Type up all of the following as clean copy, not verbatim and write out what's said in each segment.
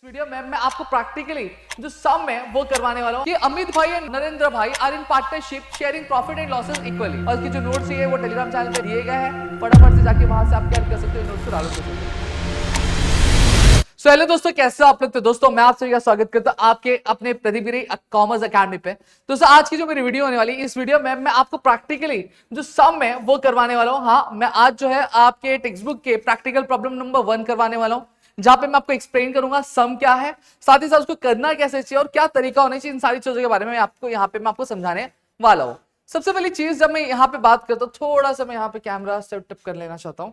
इस वीडियो में मैं आपको प्रैक्टिकली जो सम है वो करवाने वाला हूँ कि अमित भाई and Narendra bhai are in partnership sharing profit and losses equally. और इसकी जो नोट्स है वो टेलीग्राम चैनल पे दिए गए हैं, फटाफट से जाके वहां से आप क्या कर सकते हो, नोट्स को डाउनलोड कर सकते हो। सो हेलो दोस्तों, कैसे हो आप लोग। तो दोस्तों मैं आप सभी का स्वागत करता हूं आपके अपने प्रतिगिरी कॉमर्स एकेडमी पे। दोस्तों आज की जो मेरी वीडियो होने वाली है, इस वीडियो में मैं आपको प्रैक्टिकली जो सम है वो करवाने वाला हूं। हाँ, मैं आज जो है आपके टेक्स्ट बुक के प्रैक्टिकल प्रॉब्लम नंबर 1 करवाने वाला हूं, जहां पे मैं आपको एक्सप्लेन करूंगा सम क्या है, साथ ही साथ उसको करना कैसे चाहिए और क्या तरीका होना चाहिए, इन सारी चीजों के बारे में आपको यहाँ पे मैं आपको समझाने वाला हूँ। सबसे पहली चीज, जब मैं यहाँ पे बात करता हूँ, थोड़ा सा मैं यहाँ पे कैमरा सेटअप कर लेना चाहता हूँ।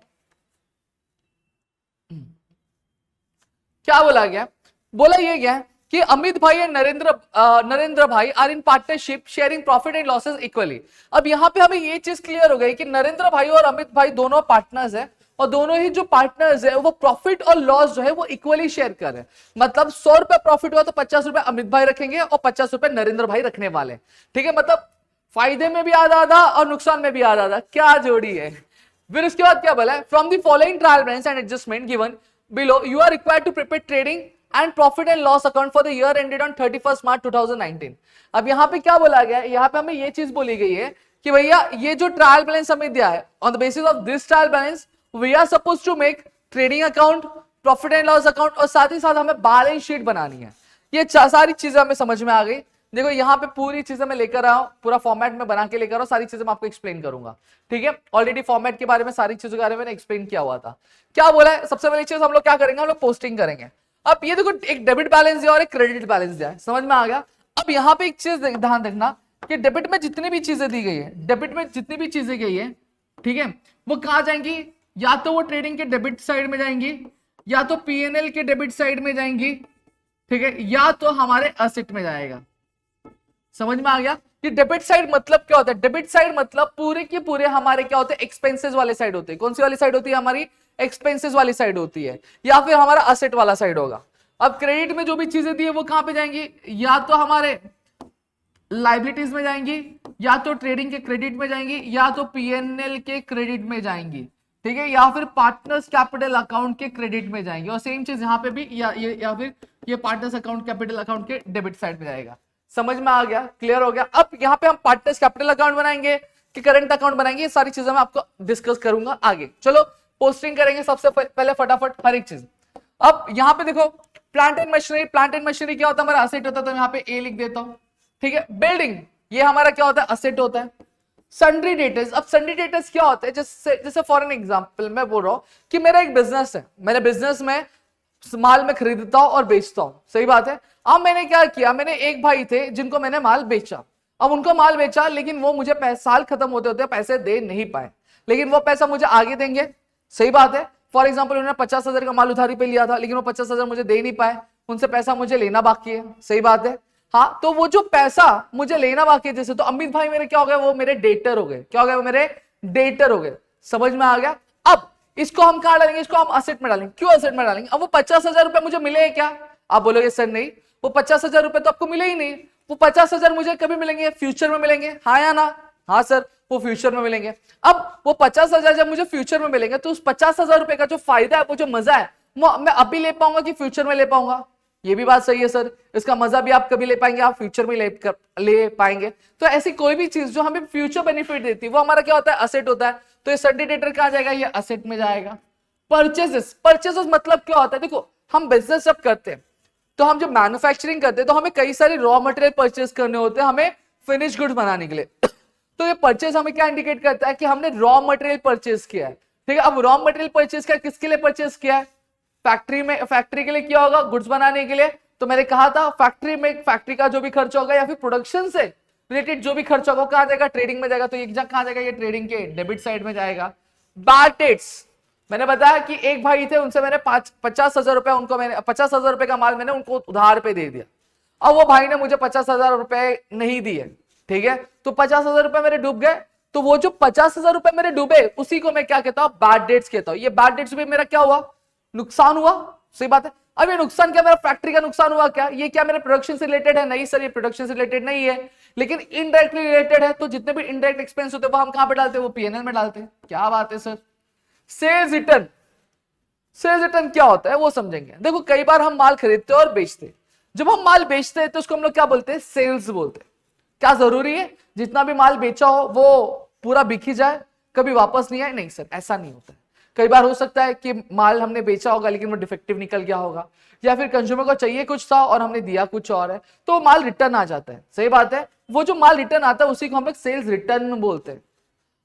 क्या बोला गया, बोला ये गया कि अमित भाई and Narendra bhai are in partnership sharing profit and losses equally. अब यहाँ पे हमें ये चीज क्लियर हो गई कि नरेंद्र भाई और अमित भाई दोनों पार्टनर्स है, और दोनों ही जो पार्टनर्स है वो प्रॉफिट और लॉस जो है वो इक्वली शेयर कर रहे हैं। मतलब 100 रुपए प्रॉफिट हुआ तो 50 रुपए अमित भाई रखेंगे और 50 रुपए नरेंद्र भाई रखने वाले। ठीक है, मतलब फायदे में भी आधा आधा और नुकसान में भी आधा आधा, क्या जोड़ी है। फिर उसके बाद क्या बोला है, from the following trial balance and adjustment given below you are required to prepare trading and profit and loss account for the year ended on 31st March 2019। अब यहाँ पे क्या बोला गया है, यहाँ पे हमें ये चीज बोली गई है कि भैया ये जो ट्रायल बैलेंस हमें दिया है, on the basis of this trial balance we are suppose to make trading account, profit and loss account, और साथ ही साथ हमें बैलेंस शीट बनानी है। ये सारी चीजें हमें समझ में आ गई। देखो यहाँ पे पूरी चीजें मैं लेकर आया हूँ, पूरा फॉर्मेट में बना के लेकर आया हूँ, सारी चीजें मैं आपको एक्सप्लेन करूंगा। ठीक है, ऑलरेडी फॉर्मेट के बारे में सारी चीजों के बारे में एक्सप्लेन किया हुआ था। क्या बोला है, सबसे पहली चीज हम लोग क्या करेंगे, हम लोग पोस्टिंग करेंगे। अब ये देखो, एक डेबिट बैलेंस दिया और एक क्रेडिट बैलेंस दिया है, समझ में आ गया। अब यहाँ पे एक चीज ध्यान रखना कि डेबिट में जितनी भी चीजें दी गई है, डेबिट में जितनी भी चीजें गई है, ठीक है, वो कहाँ जाएंगी, या तो वो ट्रेडिंग के डेबिट साइड में जाएंगी, या तो पीएनएल के डेबिट साइड में जाएंगी, ठीक है, या तो हमारे असेट में जाएगा। समझ में आ गया कि डेबिट साइड मतलब क्या होता है। डेबिट साइड मतलब पूरे के पूरे हमारे क्या होते हैं, एक्सपेंसेस वाले साइड होते हैं। कौन सी वाली साइड होती है, हमारी एक्सपेंसेस वाली साइड होती है, या फिर हमारा असेट वाला साइड होगा। अब क्रेडिट में जो भी चीजें दी है वो कहां पे जाएंगी, या तो हमारे लाइबिलिटीज में जाएंगी, या तो ट्रेडिंग के क्रेडिट में जाएंगी, या तो पीएनएल के क्रेडिट में जाएंगी, ठीक है, या फिर पार्टनर्स कैपिटल अकाउंट के क्रेडिट में जाएंगे। और सेम चीज यहाँ पे भी, या फिर ये पार्टनर्स अकाउंट कैपिटल अकाउंट के डेबिट साइड में जाएगा। समझ में आ गया, क्लियर हो गया। अब यहाँ पे हम पार्टनर्स कैपिटल अकाउंट बनाएंगे कि करंट अकाउंट बनाएंगे, ये सारी चीजें मैं आपको डिस्कस करूंगा आगे। चलो पोस्टिंग करेंगे सबसे पहले फटाफट हर एक चीज। अब यहाँ पे देखो, plant and machinery, plant and machinery क्या होता है, हमारा असेट होता है, तो यहाँ पे ए लिख देता हूं। ठीक है, बिल्डिंग ये हमारा क्या होता है, असेट होता है। सन्ड्री डेटर्स, अब सन्ड्री डेटर्स क्या होता है, जैसे फॉर एन एग्जांपल मैं बोल रहा हूं कि मेरा एक बिजनेस है, मेरे बिजनेस में माल में खरीदता हूं और बेचता हूं, सही बात है। अब मैंने क्या किया, मैंने एक भाई थे जिनको मैंने माल बेचा। अब उनको माल बेचा, लेकिन वो मुझे साल खत्म होते होते पैसे दे नहीं पाए, लेकिन वो पैसा मुझे आगे देंगे, सही बात है। फॉर एग्जाम्पल उन्होंने 50,000 का माल उधारी पे लिया था, लेकिन वो 50,000 मुझे दे नहीं पाए, उनसे पैसा मुझे लेना बाकी है, सही बात है। हाँ, तो वो जो पैसा मुझे लेना बाकी है, जैसे तो अमित भाई मेरे क्या हो गए, वो मेरे डेटर हो गए। क्या हो गए, वो मेरे डेटर हो गए। समझ में आ गया। अब इसको हम कहां डालेंगे, इसको हम असेट में डालेंगे। क्यों असेट में डालेंगे, अब वो 50,000 रुपए मुझे मिले क्या, आप बोलोगे सर नहीं, वो 50,000 रुपए तो आपको मिले ही नहीं। वो 50,000 मुझे कभी मिलेंगे, फ्यूचर में मिलेंगे, हाँ या ना, हाँ सर, वो फ्यूचर में मिलेंगे। अब वो 50,000 जब मुझे फ्यूचर में मिलेंगे, तो उस 50,000 रुपए का जो फायदा है, वो जो मजा है, वो मैं अभी ले पाऊंगा कि फ्यूचर में ले पाऊंगा। ये भी बात सही है सर, इसका मजा भी आप कभी ले पाएंगे, आप फ्यूचर में ले पाएंगे। तो ऐसी कोई भी चीज जो हमें फ्यूचर बेनिफिट देती है, वो हमारा क्या होता है, असेट होता है। तो ये सन्ड्री डेटर कहां जाएगा, ये असेट में जाएगा। परचेसेस, परचेसेस मतलब क्या होता है, देखो हम बिजनेस जब करते हैं, तो हम जब मैन्युफैक्चरिंग करते हैं, तो हमें कई सारे रॉ मटेरियल परचेस करने होते हैं हमें फिनिश गुड्स बनाने के लिए। तो ये परचेस हमें क्या इंडिकेट करता है कि हमने रॉ मटेरियल परचेस किया है। ठीक है, अब रॉ मटेरियल परचेस किया, किसके लिए परचेस किया है, फैक्ट्री में, फैक्ट्री के लिए किया होगा, गुड्स बनाने के लिए। तो मैंने कहा था फैक्ट्री में, फैक्ट्री का जो भी खर्च होगा या फिर प्रोडक्शन से रिलेटेड जो भी खर्च होगा, कहां जाएगा, ट्रेडिंग में जाएगा। तो ये कहां जाएगा, ये ट्रेडिंग के डेबिट साइड में जाएगा। बैड डेट्स, मैंने बताया कि एक भाई थे, उनसे मैंने 50,000 रुपए, उनको मैंने 50,000 रुपए का माल मैंने उनको उधार पे दे दिया। अब वो भाई ने मुझे 50,000 रुपए नहीं दिए, ठीक है, तो 50,000 रुपए मेरे डूब गए। तो वो जो 50,000 रुपए मेरे डूबे, उसी को मैं क्या कहता हूं, बैड डेट्स कहता हूं। ये बैड डेट्स में मेरा क्या हुआ, नुकसान हुआ, सही बात है। अब ये नुकसान क्या, मेरा फैक्ट्री का नुकसान हुआ क्या, ये क्या मेरे प्रोडक्शन से रिलेटेड है, नहीं सर, ये प्रोडक्शन से रिलेटेड नहीं है, लेकिन इनडायरेक्टली रिलेटेड है। तो जितने भी इनडायरेक्ट एक्सपेंस होते हैं वो हम कहां पे डालते हैं, वो पीएनएल में डालते हैं। क्या बात है sir. Sales return, sales return क्या होता है वो समझेंगे। देखो कई बार हम माल खरीदते हैं और बेचते हैं, जब हम माल बेचते हैं तो उसको हम लोग क्या बोलते हैं, सेल्स बोलते हैं। क्या जरूरी है जितना भी माल बेचा हो वो पूरा बिक ही जाए, कभी वापस नहीं आए? नहीं सर, ऐसा नहीं होता है। कई बार हो सकता है कि माल हमने बेचा होगा लेकिन वो डिफेक्टिव निकल गया होगा, या फिर कंज्यूमर को चाहिए कुछ था और हमने दिया कुछ और है, तो माल रिटर्न आ जाता है। सही बात है, वो जो माल रिटर्न आता है उसी को हम लोग सेल्स रिटर्न बोलते हैं।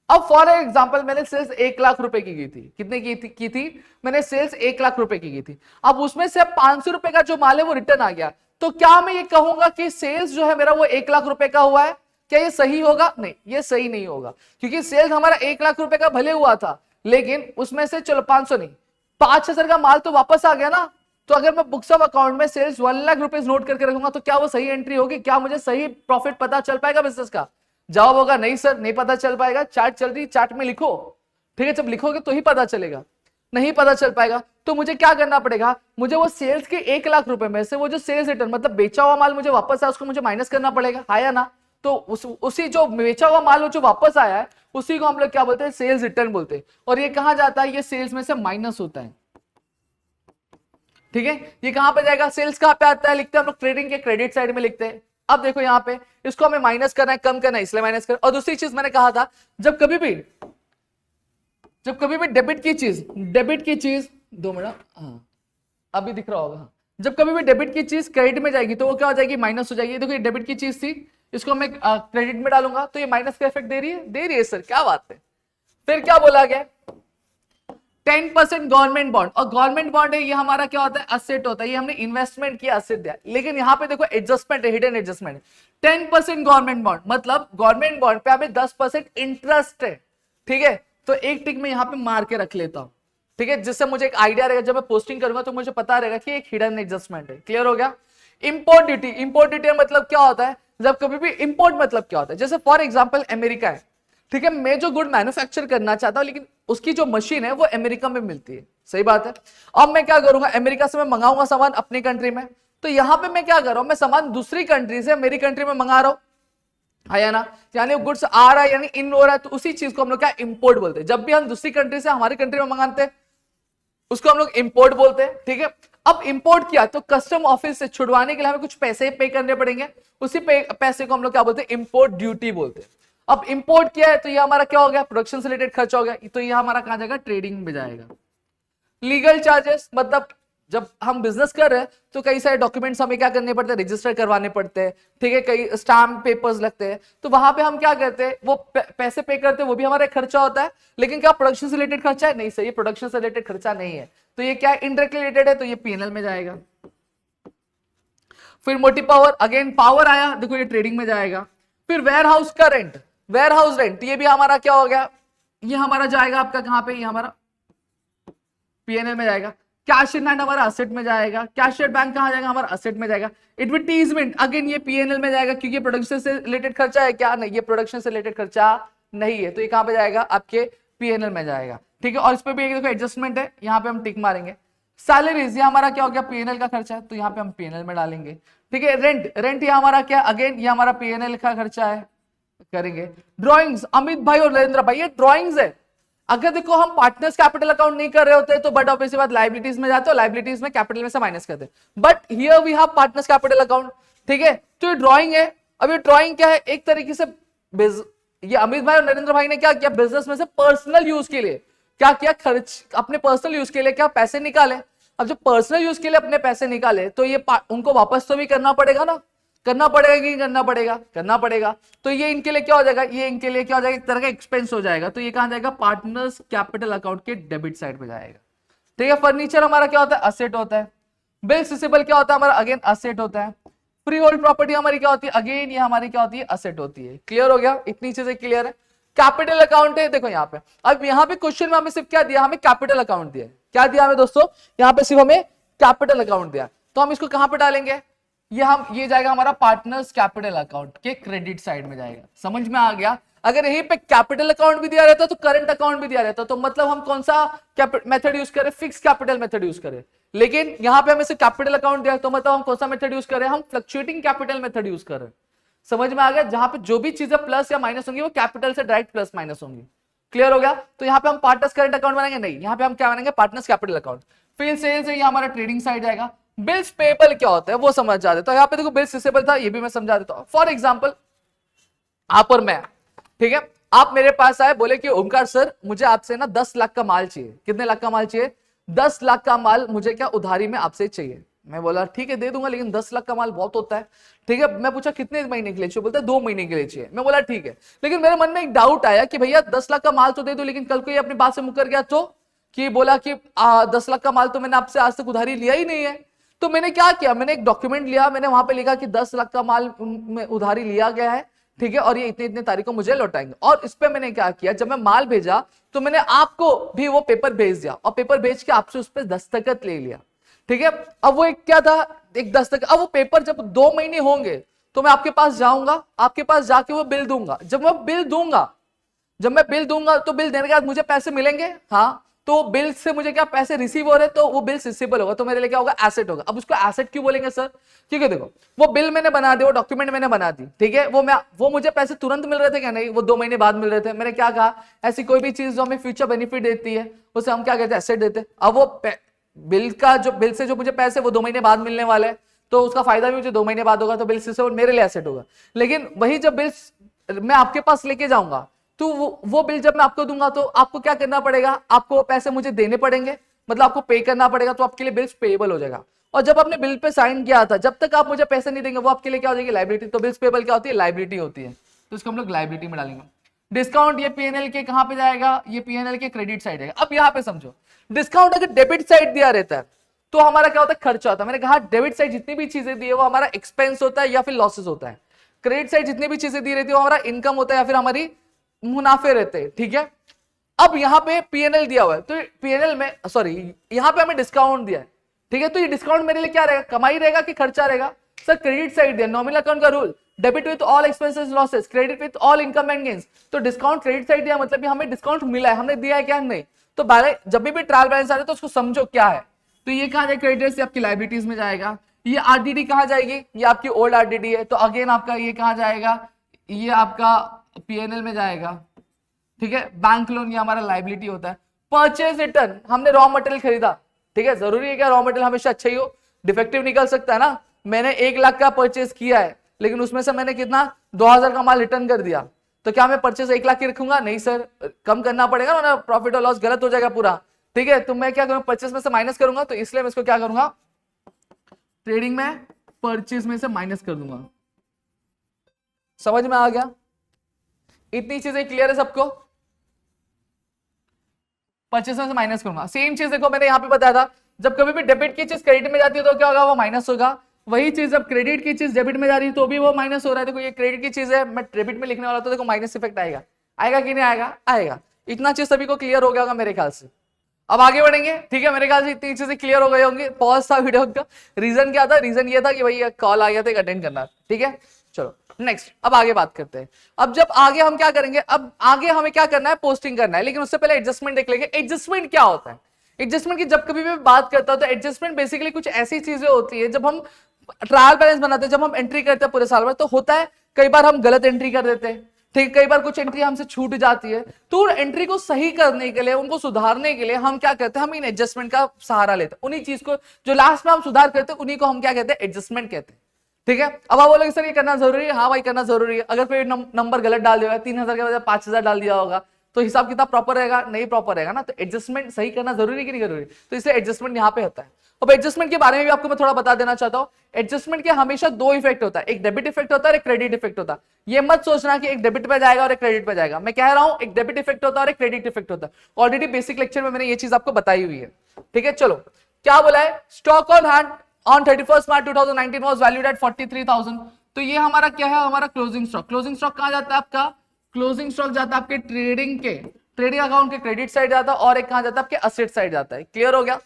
अब फॉर एग्जाम्पल मैंने सेल्स 1 लाख रुपए की थी, कितने की थी मैंने सेल्स 1 लाख रुपए की थी। अब उसमें से 500 रुपए का जो माल है वो रिटर्न आ गया, तो क्या मैं ये कहूंगा कि सेल्स जो है मेरा वो 1 लाख रुपए का हुआ है? क्या ये सही होगा? नहीं, ये सही नहीं होगा, क्योंकि सेल्स हमारा 1 लाख रुपए का भले हुआ था, लेकिन उसमें से चलो 500 नहीं 5,000 का माल तो वापस आ गया ना। तो अगर मैं बुक्स ऑफ अकाउंट में सेल्स 1 लाख रुपीज नोट करके रखूंगा तो क्या वो सही एंट्री होगी? क्या मुझे सही प्रॉफिट पता चल पाएगा बिजनेस का? जवाब होगा नहीं सर, नहीं पता चल पाएगा। चार्ट चल रही, चार्ट में लिखो, ठीक है, जब लिखोगे तो ही पता चलेगा, नहीं पता चल पाएगा। तो मुझे क्या करना पड़ेगा, मुझे वो सेल्स के 1 लाख रुपए में से वो जो सेल्स रिटर्न मतलब बेचा हुआ माल मुझे वापस आया उसको मुझे माइनस करना पड़ेगा, आया ना? तो उसी जो बेचा हुआ माल जो वापस आया है उसी को हम लोग क्या बोलते हैं, सेल्स रिटर्न बोलते हैं। और ये कहां जाता है, ये सेल्स में से माइनस होता है, ठीक है। ये कहां पे जाएगा, सेल्स कहां पे आता है, लिखते हैं हम लोग ट्रेडिंग के क्रेडिट साइड में लिखते हैं। अब देखो यहाँ पे इसको हमें माइनस करना है, कम करना है, इसलिए माइनस कर। और दूसरी चीज मैंने कहा था, जब कभी भी डेबिट की चीज 2 मिनट, हाँ अभी दिख रहा होगा, हाँ। जब कभी भी डेबिट की चीज क्रेडिट में जाएगी तो वो क्या हो जाएगी, माइनस हो जाएगी। देखो ये डेबिट की चीज थी, इसको मैं क्रेडिट में डालूंगा तो ये माइनस का इफेक्ट दे रही है सर, क्या बात है। फिर क्या बोला गया, 10% गवर्नमेंट बॉन्ड, और गवर्नमेंट बॉन्ड है ये हमारा क्या होता है, असेट होता है, ये हमने इन्वेस्टमेंट किया, असेट दिया। लेकिन यहाँ पे देखो एडजस्टमेंट है, हिडन एडजस्टमेंट। 10% गवर्नमेंट बॉन्ड मतलब गवर्नमेंट बॉन्ड पे हमें 10% इंटरेस्ट है, ठीक है। तो एक टिक में यहाँ पे मार के रख लेता हूं, ठीक है, जिससे मुझे एक आइडिया रहेगा, जब मैं पोस्टिंग करूंगा तो मुझे पता रहेगा कि एक हिडन एडजस्टमेंट है। क्लियर हो गया। इंपोर्ट ड्यूटी मतलब क्या होता है, जब कभी भी इंपोर्ट मतलब क्या होता है, जैसे फॉर एग्जाम्पल अमेरिका है, ठीक है, मैं जो गुड मैन्युफैक्चर करना चाहता हूं लेकिन उसकी जो मशीन है वो अमेरिका में मिलती है, सही बात है। अब मैं क्या करूंगा, अमेरिका से मैं मंगाऊंगा सामान अपनी कंट्री में, तो यहां पे मैं क्या कर रहा हूं, मैं सामान दूसरी कंट्री से मेरी कंट्री में मंगा रहा हूं, है ना, यानी गुड्स आ रहा है यानी इन हो रहा है, तो उसी चीज को हम लोग क्या इंपोर्ट बोलते हैं। जब भी हम दूसरी कंट्री से हमारी कंट्री में मंगाते हैं उसको हम लोग इंपोर्ट बोलते हैं, ठीक है। अब इंपोर्ट किया तो कस्टम ऑफिस से छुड़वाने के लिए हमें कुछ पैसे पे करने पड़ेंगे, उसी पैसे को हम लोग क्या बोलते हैं, इंपोर्ट ड्यूटी बोलते हैं। अब इंपोर्ट किया है तो ये हमारा क्या हो गया, प्रोडक्शन से रिलेटेड खर्चा हो गया, तो ये हमारा कहां जाएगा, ट्रेडिंग में जाएगा। लीगल चार्जेस मतलब जब हम बिजनेस कर रहे हैं तो कई सारे डॉक्यूमेंट्स हमें क्या करने पड़ते हैं, रजिस्टर करवाने पड़ते हैं, ठीक है, कई स्टैम्प पेपर्स लगते हैं, तो वहां पे हम क्या करते हैं, वो पैसे पे करते हैं, वो भी हमारा खर्चा होता है। लेकिन क्या प्रोडक्शन से रिलेटेड खर्चा है? नहीं सर, ये प्रोडक्शन से रिलेटेड खर्चा नहीं है, तो ये क्या इनडायरेक्टली रिलेटेड है, तो ये पीएनएल में जाएगा। फिर मोटी पावर, अगेन पावर आया, देखो ये ट्रेडिंग में जाएगा। फिर वेयर हाउस का रेंट, वेयर हाउस रेंट, ये भी हमारा क्या हो गया, ये हमारा जाएगा आपका कहां पे, ये हमारा पीएनएल में जाएगा। कैश इन हैंड हमारा असेट में जाएगा। कैशियर बैंक कहां जाएगा, हमारा असेट में जाएगा। एडवर्टीजमेंट अगेन ये पीएनएल में जाएगा, क्योंकि प्रोडक्शन से रिलेटेड खर्चा है क्या, नहीं ये प्रोडक्शन से रिलेटेड खर्चा नहीं है, तो ये कहां पे जाएगा, आपके पीएनएल में जाएगा, ठीक है। और इस पे भी देखो एडजस्टमेंट है, यहाँ पे हम टिक मारेंगे। सैलरीज, ये हमारा क्या हो गया, पीएनएल का खर्चा है, तो यहाँ पे हम पीएनएल में डालेंगे, ठीक है। रेंट ये हमारा क्या, अगेन ये हमारा पीएनएल का खर्चा है, करेंगे। ड्रॉइंग्स, अमित भाई और नरेंद्र भाई ये ड्रॉइंग्स है। अगर देखो हम पार्टनर्स कैपिटल अकाउंट नहीं कर रहे होते तो बट ऑब्वियसली बात लाइबिलिटीज में जाते हो, लाइबिलिटीज में कैपिटल में से माइनस करते हैं, but here we have partners capital account, ठीक है। तो ये ड्राइंग है। अब ये ड्राइंग क्या है, एक तरीके से ये अमित भाई और नरेंद्र भाई ने क्या किया, बिजनेस में से पर्सनल यूज के लिए क्या किया, खर्च अपने पर्सनल यूज के लिए क्या पैसे निकाले। अब जब पर्सनल यूज के लिए अपने पैसे निकाले तो ये उनको वापस तो भी करना पड़ेगा ना, करना पड़ेगा कि करना पड़ेगा, करना पड़ेगा। तो ये इनके लिए क्या हो जाएगा, ये इनके लिए क्या हो जाएगा, एक तरह का एक्सपेंस हो जाएगा, तो ये कहां जाएगा, पार्टनर्स कैपिटल अकाउंट के डेबिट साइड में जाएगा, ठीक है। फर्नीचर हमारा क्या होता है, असेट होता है। बिल्स रिसीवेबल क्या होता है हमारा, अगेन असेट होता है। फ्री होल्ड प्रॉपर्टी हमारी क्या होती है, अगेन ये हमारी क्या होती है, असेट होती है। क्लियर हो गया, इतनी चीजें क्लियर है। कैपिटल अकाउंट है, देखो यहाँ पे, अब यहाँ पे क्वेश्चन में हमें सिर्फ क्या दिया, हमें कैपिटल अकाउंट दिया। क्या दिया हमें दोस्तों, यहाँ पे सिर्फ हमें कैपिटल अकाउंट दिया, तो हम इसको कहां पे डालेंगे, ये जाएगा हमारा पार्टनर्स कैपिटल अकाउंट के क्रेडिट साइड में जाएगा। समझ में आ गया। अगर यहीं पे कैपिटल अकाउंट भी दिया रहता तो करंट अकाउंट भी दिया रहता, तो मतलब हम कौन सा मेथड यूज करें, फिक्स कैपिटल मेथड यूज करें। लेकिन यहां पे हमें सिर्फ कैपिटल अकाउंट दिया तो मतलब हम कौन सा मेथड यूज करें, हम फ्लक्चुएटिंग कैपिटल मेथड यूज करें। समझ में आ गया, जहां पे जो भी चीजें प्लस या माइनस होंगी वो कैपिटल से डायरेक्ट प्लस माइनस होंगी। क्लियर हो गया। तो यहाँ पे हम पार्टनर्स करंट अकाउंट बनाएंगे नहीं, यहाँ पे हम क्या बनाएंगे, पार्टनर्स कैपिटल अकाउंट। फिर सेल्स है, ये हमारा ट्रेडिंग साइड जाएगा। बिल्स पेबल क्या होता है वो समझ जाते, तो यहाँ पे देखो बिल्स रिसीवेबल था, ये भी मैं समझा देता हूँ। फॉर एग्जाम्पल आप और मैं, ठीक है, आप मेरे पास आए, बोले कि ओमकार सर मुझे आपसे ना 10 लाख का माल चाहिए। कितने लाख का माल चाहिए? 10 लाख का माल मुझे क्या उधारी में आपसे चाहिए। मैं बोला ठीक है दे दूंगा, लेकिन 10 लाख का माल बहुत होता है। ठीक है, मैं पूछा कितने महीने के लिए चाहिए? बोलता है 2 महीने के लिए चाहिए। मैं बोला ठीक है, लेकिन मेरे मन में एक डाउट आया कि भैया 10 लाख का माल तो दे दो, लेकिन कल को ये अपनी बात से मुकर गया तो, कि बोला कि 10 लाख का माल तो मैंने आपसे आज तक उधारी लिया ही नहीं है। तो मैंने क्या किया, मैंने एक डॉक्यूमेंट लिया, मैंने वहां पे लिखा कि 10 लाख का माल में उधारी लिया गया है, ठीक है, और ये इतने इतने तारीख को मुझे लौटाएंगे। और इस पे मैंने क्या किया, जब मैं माल भेजा तो मैंने आपको भी वो पेपर भेज दिया, और पेपर भेज के आपसे उस पर दस्तखत ले लिया। ठीक है, अब वो एक क्या था, एक दस्तखत। अब वो पेपर जब 2 महीने होंगे तो मैं आपके पास जाऊंगा, आपके पास जाके वो बिल दूंगा। जब मैं बिल दूंगा तो बिल देने के बाद मुझे पैसे मिलेंगे। हाँ, तो बिल से मुझे क्या पैसे रिसीव हो रहे, तो वो बिल रिसीवेबल होगा, तो मेरे लिए क्या होगा, एसेट होगा। अब उसको एसेट क्यों बोलेंगे सर? क्योंकि देखो वो बिल मैंने बना दी, वो डॉक्यूमेंट मैंने बना दी, ठीक है, वो मुझे पैसे तुरंत मिल रहे थे क्या? नहीं, वो 2 महीने बाद मिल रहे थे। मैंने क्या कहा, ऐसी कोई भी चीज जो हमें फ्यूचर बेनिफिट देती है उसे हम क्या कहते हैं, एसेट देते हैं। अब वो बिल से जो मुझे पैसे वो 2 महीने बाद मिलने वाले हैं, तो उसका फायदा भी मुझे 2 महीने बाद होगा, तो बिल से मेरे लिए एसेट होगा। लेकिन वही जब बिल मैं आपके पास लेके जाऊंगा, तो वो बिल जब मैं आपको दूंगा तो आपको क्या करना पड़ेगा, आपको पैसे मुझे देने पड़ेंगे, मतलब आपको पे करना पड़ेगा, तो आपके लिए बिल्स पेएबल हो जाएगा। और जब आपने बिल पे साइन किया था, जब तक आप मुझे पैसे नहीं देंगे वो आपके लिए क्या हो जाएगी, लाइबिलिटी। तो बिल्स पेएबल क्या होती है, लाइबिलिटी होती है, तो इसको हम लोग लाइबिलिटी में डालेंगे। डिस्काउंट ये पीएनएल के कहां पे जाएगा, ये पीएनएल के क्रेडिट साइड है। अब यहां पे समझो, डिस्काउंट अगर डेबिट साइड दिया रहता है तो हमारा क्या होता है, खर्चा होता है। मैंने कहा डेबिट साइड जितनी भी चीजें दी है वो हमारा एक्सपेंस होता है या फिर लॉसेस होता है। क्रेडिट साइड जितनी भी चीजें दी रहती है वो हमारा इनकम होता है या फिर हमारी मुनाफे रहते हैं। ठीक है, अब यहां पे पीएनएल दिया हुआ है, तो पीएनएल में सॉरी यहां पे हमें डिस्काउंट दिया है। ठीक है, तो ये डिस्काउंट मेरे लिए क्या रहेगा, कमाई रहेगा कि खर्चा रहेगा? सर क्रेडिट साइड दिया, नॉमिनल अकाउंट का rule, debit with all expenses losses, credit with all income and gains. तो डिस्काउंट क्रेडिट साइड दिया, मतलब हमें डिस्काउंट मिला है, हमने दिया है क्या? नहीं। तो जब भी ट्रायल बैलेंस आ रहा है तो उसको समझो क्या है। तो ये कहा जाएगा, क्रेडिटर्स आपकी लाइबिलिटीज में जाएगा। ये आरडीडी कहां जाएगी, ये आपकी ओल्ड आरडीडी है, तो अगेन आपका ये कहां जाएगा, ये आपका पीएनएल में जाएगा। ठीक है, बैंक लोन ये हमारा लाइबिलिटी होता है। परचेज रिटर्न, हमने रॉ मटेरियल खरीदा, ठीक है, जरूरी है क्या रॉ मटेरियल हमेशा अच्छा ही हो, डिफेक्टिव निकल सकता है ना। मैंने 1 लाख का परचेज किया है, लेकिन उसमें से मैंने कितना 2000 का माल रिटर्न कर दिया, तो क्या मैं परचेज 1 लाख की रखूंगा? नहीं सर, कम करना पड़ेगा ना, प्रॉफिट और लॉस गलत हो जाएगा पूरा। ठीक है, तो मैं क्या करूंगा, परचेज में से माइनस करूंगा, तो इसलिए मैं इसको क्या करूंगा, ट्रेडिंग में परचेज में से माइनस कर दूंगा। समझ में आ गया? इतनी चीजें क्लियर है सबको? परचेज में से माइनस करूंगा। सेम चीज देखो मैंने यहाँ पे बताया था, जब कभी भी डेबिट की चीज क्रेडिट में जाती है तो क्या होगा, वो माइनस होगा। वही चीज जब क्रेडिट की चीज डेबिट में जा रही है तो भी वो माइनस हो रहा है। देखो ये क्रेडिट की चीज है, मैं डेबिट में लिखने वाला तो देखो माइनस इफेक्ट आएगा, आएगा कि नहीं आएगा? आएगा। इतना चीज सभी को क्लियर हो गया होगा मेरे ख्याल से। अब आगे बढ़ेंगे, ठीक है, मेरे ख्याल से इतनी चीजें क्लियर हो गई होंगी। पॉज था वीडियो का, रीजन क्या था? रीजन ये था कि भाई कॉल आ गया था, अटेंड करना। ठीक है, चलो नेक्स्ट, अब आगे बात करते हैं। अब जब आगे हम क्या करेंगे, अब आगे हमें क्या करना है, पोस्टिंग करना है, लेकिन उससे पहले एडजस्टमेंट देख लेंगे। एडजस्टमेंट क्या होता है? एडजस्टमेंट की जब कभी भी बात करता हूं तो एडजस्टमेंट बेसिकली कुछ ऐसी चीजें होती है, जब हम ट्रायल बैलेंस बनाते हैं, जब हम एंट्री करते हैं पूरे साल भर, तो होता है कई बार हम गलत एंट्री कर देते हैं, ठीक, कई बार कुछ एंट्री हमसे छूट जाती है, तो एंट्री को सही करने के लिए, उनको सुधारने के लिए हम क्या करते हैं, हम इन एडजस्टमेंट का सहारा लेते हैं। उन्हीं चीज को जो लास्ट में हम सुधार करते हैं उन्हीं को हम क्या कहते हैं, एडजस्टमेंट कहते हैं। ठीक है, अब आप बोलोगे सर ये करना जरूरी है? हाँ भाई करना जरूरी है। अगर कोई नंबर गलत डाल दिया, 3000 के बजाय 5000 डाल दिया होगा, तो हिसाब किताब प्रॉपर रहेगा? नहीं प्रॉपर रहेगा ना। तो एडजस्टमेंट सही करना जरूरी कि नहीं जरूरी? तो इसलिए एडजस्टमेंट यहाँ पे होता है। अब एडजस्टमेंट के बारे में भी आपको मैं थोड़ा बता देना चाहता हूँ। एडजस्टमेंट के हमेशा 2 इफेक्ट होता है, एक डेबिट इफेक्ट होता है और एक क्रेडिट इफेक्ट होता है। ये मत सोचना कि एक डेबिट पे जाएगा और एक क्रेडिट पे जाएगा, मैं कह रहा हूं एक डेबिट इफेक्ट होता है और एक क्रेडिट इफेक्ट होता है। ऑलरेडी बेसिक लेक्चर में मैंने ये चीज आपको बताई हुई है। ठीक है, चलो क्या बोला है, stock on hand on 31 March 2019 was valued at 43,000। तो ये हमारा क्या है, हमारा क्लोजिंग स्टॉक। क्लोजिंग स्टॉक कहां जाता है आपका, क्लोजिंग स्टॉक जाता है आपके ट्रेडिंग अकाउंट के क्रेडिट साइड जाता है, और एक कहां जाता है, आपके असेट साइड जाता है। क्लियर हो गया?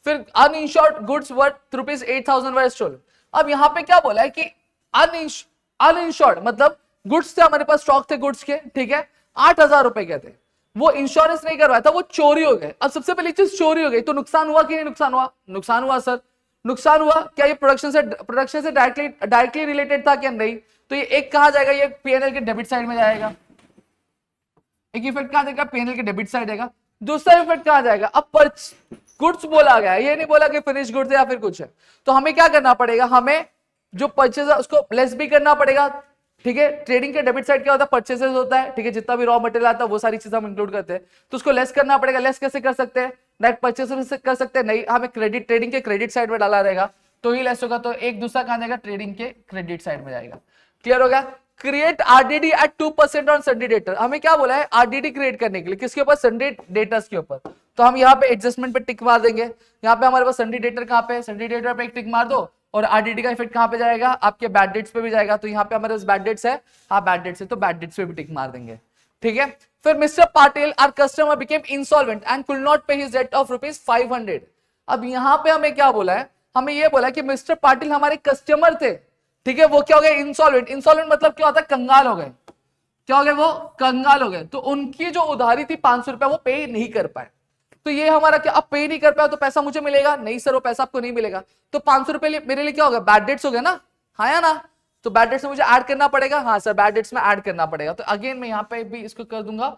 फिर अनइंश्योर्ड गुड्स वर्थ ₹8,000 वर स्टोलन। अब यहां पे क्या बोला है कि अनइंश्योर्ड मतलब गुड्स थे हमारे पास, स्टॉक थे गुड्स के, ठीक है, 8,000 रुपए के थे, वो इंश्योरेंस नहीं करवाया था, वो चोरी हो गए। अब सबसे पहली चीज चोरी हो गई, तो नुकसान हुआ कि नहीं नुकसान हुआ? नुकसान हुआ सर, नुकसान हुआ। क्या ये प्रोडक्शन से डायरेक्टली रिलेटेड था क्या? नहीं। तो ये एक कहा जाएगा, ये पीएनएल के डेबिट साइड में जाएगा। एक इफेक्ट कहां जाएगा, पीएनएल के डेबिट साइड आएगा। दूसरा इफेक्ट कहां जाएगा, अब गुड्स बोला गया, ये नहीं बोला कि फिनिश गुड्स या फिर कुछ है। तो हमें क्या करना पड़ेगा, हमें जो परचेज है उसको लेस भी करना पड़ेगा, ठीक है। ट्रेडिंग के डेबिट साइड क्या होता है, परचेसेस होता है, ठीक है, जितना भी रॉ मटेरियल आता है वो सारी चीजें हम इंक्लूड करते हैं, तो उसको लेस करना पड़ेगा। लेस कैसे कर सकते हैं, डायरेक्ट परचेसेस से कर सकते हैं, नहीं हमें क्रेडिट, ट्रेडिंग के क्रेडिट साइड में डाला रहेगा तो ही लेस होगा। तो एक दूसरा कहां जाएगा, ट्रेडिंग के क्रेडिट साइड में जाएगा। क्लियर हो गया। Create RDD at 2% on sundry debtor, हमें क्या बोला है, आरडीडी क्रिएट करने के लिए, किसके ऊपर, संडे डेटर्स के ऊपर। तो हम यहाँ पे एडजस्टमेंट पे टिक मार देंगे, यहाँ पे हमारे पास संडे डेटर कहाँ पे है, संडे डेटर पे एक टिक मार दो, और आरडीडी का इफेक्ट कहाँ पे जाएगा, आपके बैड डेट्स पे भी जाएगा। तो यहाँ पे हमारे पास बैड डेट्स है, हाँ बैड डेट्स है, तो बैड डेट्स पे भी टिक मार देंगे, ठीक है। फिर mister Patil our customer became insolvent and could not pay his debt of ₹500। अब यहाँ पे हमें क्या बोला है, हमें ये बोला है कि मिस्टर पाटिल हमारे कस्टमर थे, ठीक है, वो क्या हो गए, इंसॉल्वेंट। इंसॉल्वेंट मतलब क्या होता है, कंगाल हो गए। क्या हो गए, वो कंगाल हो गए। तो उनकी जो उधारी थी 500 रुपया, वो पे नहीं कर पाए। तो ये हमारा क्या, अब पे नहीं कर पाया तो पैसा मुझे मिलेगा, नहीं सर वो पैसा आपको नहीं मिलेगा। तो 500 रुपए मेरे लिए क्या होगा, बैड डेट्स हो गया ना, हाँ या ना। तो बैड डेट्स में मुझे ऐड करना पड़ेगा, हाँ सर बैड डेट्स में ऐड करना पड़ेगा। तो अगेन मैं यहाँ पे भी इसको कर दूंगा,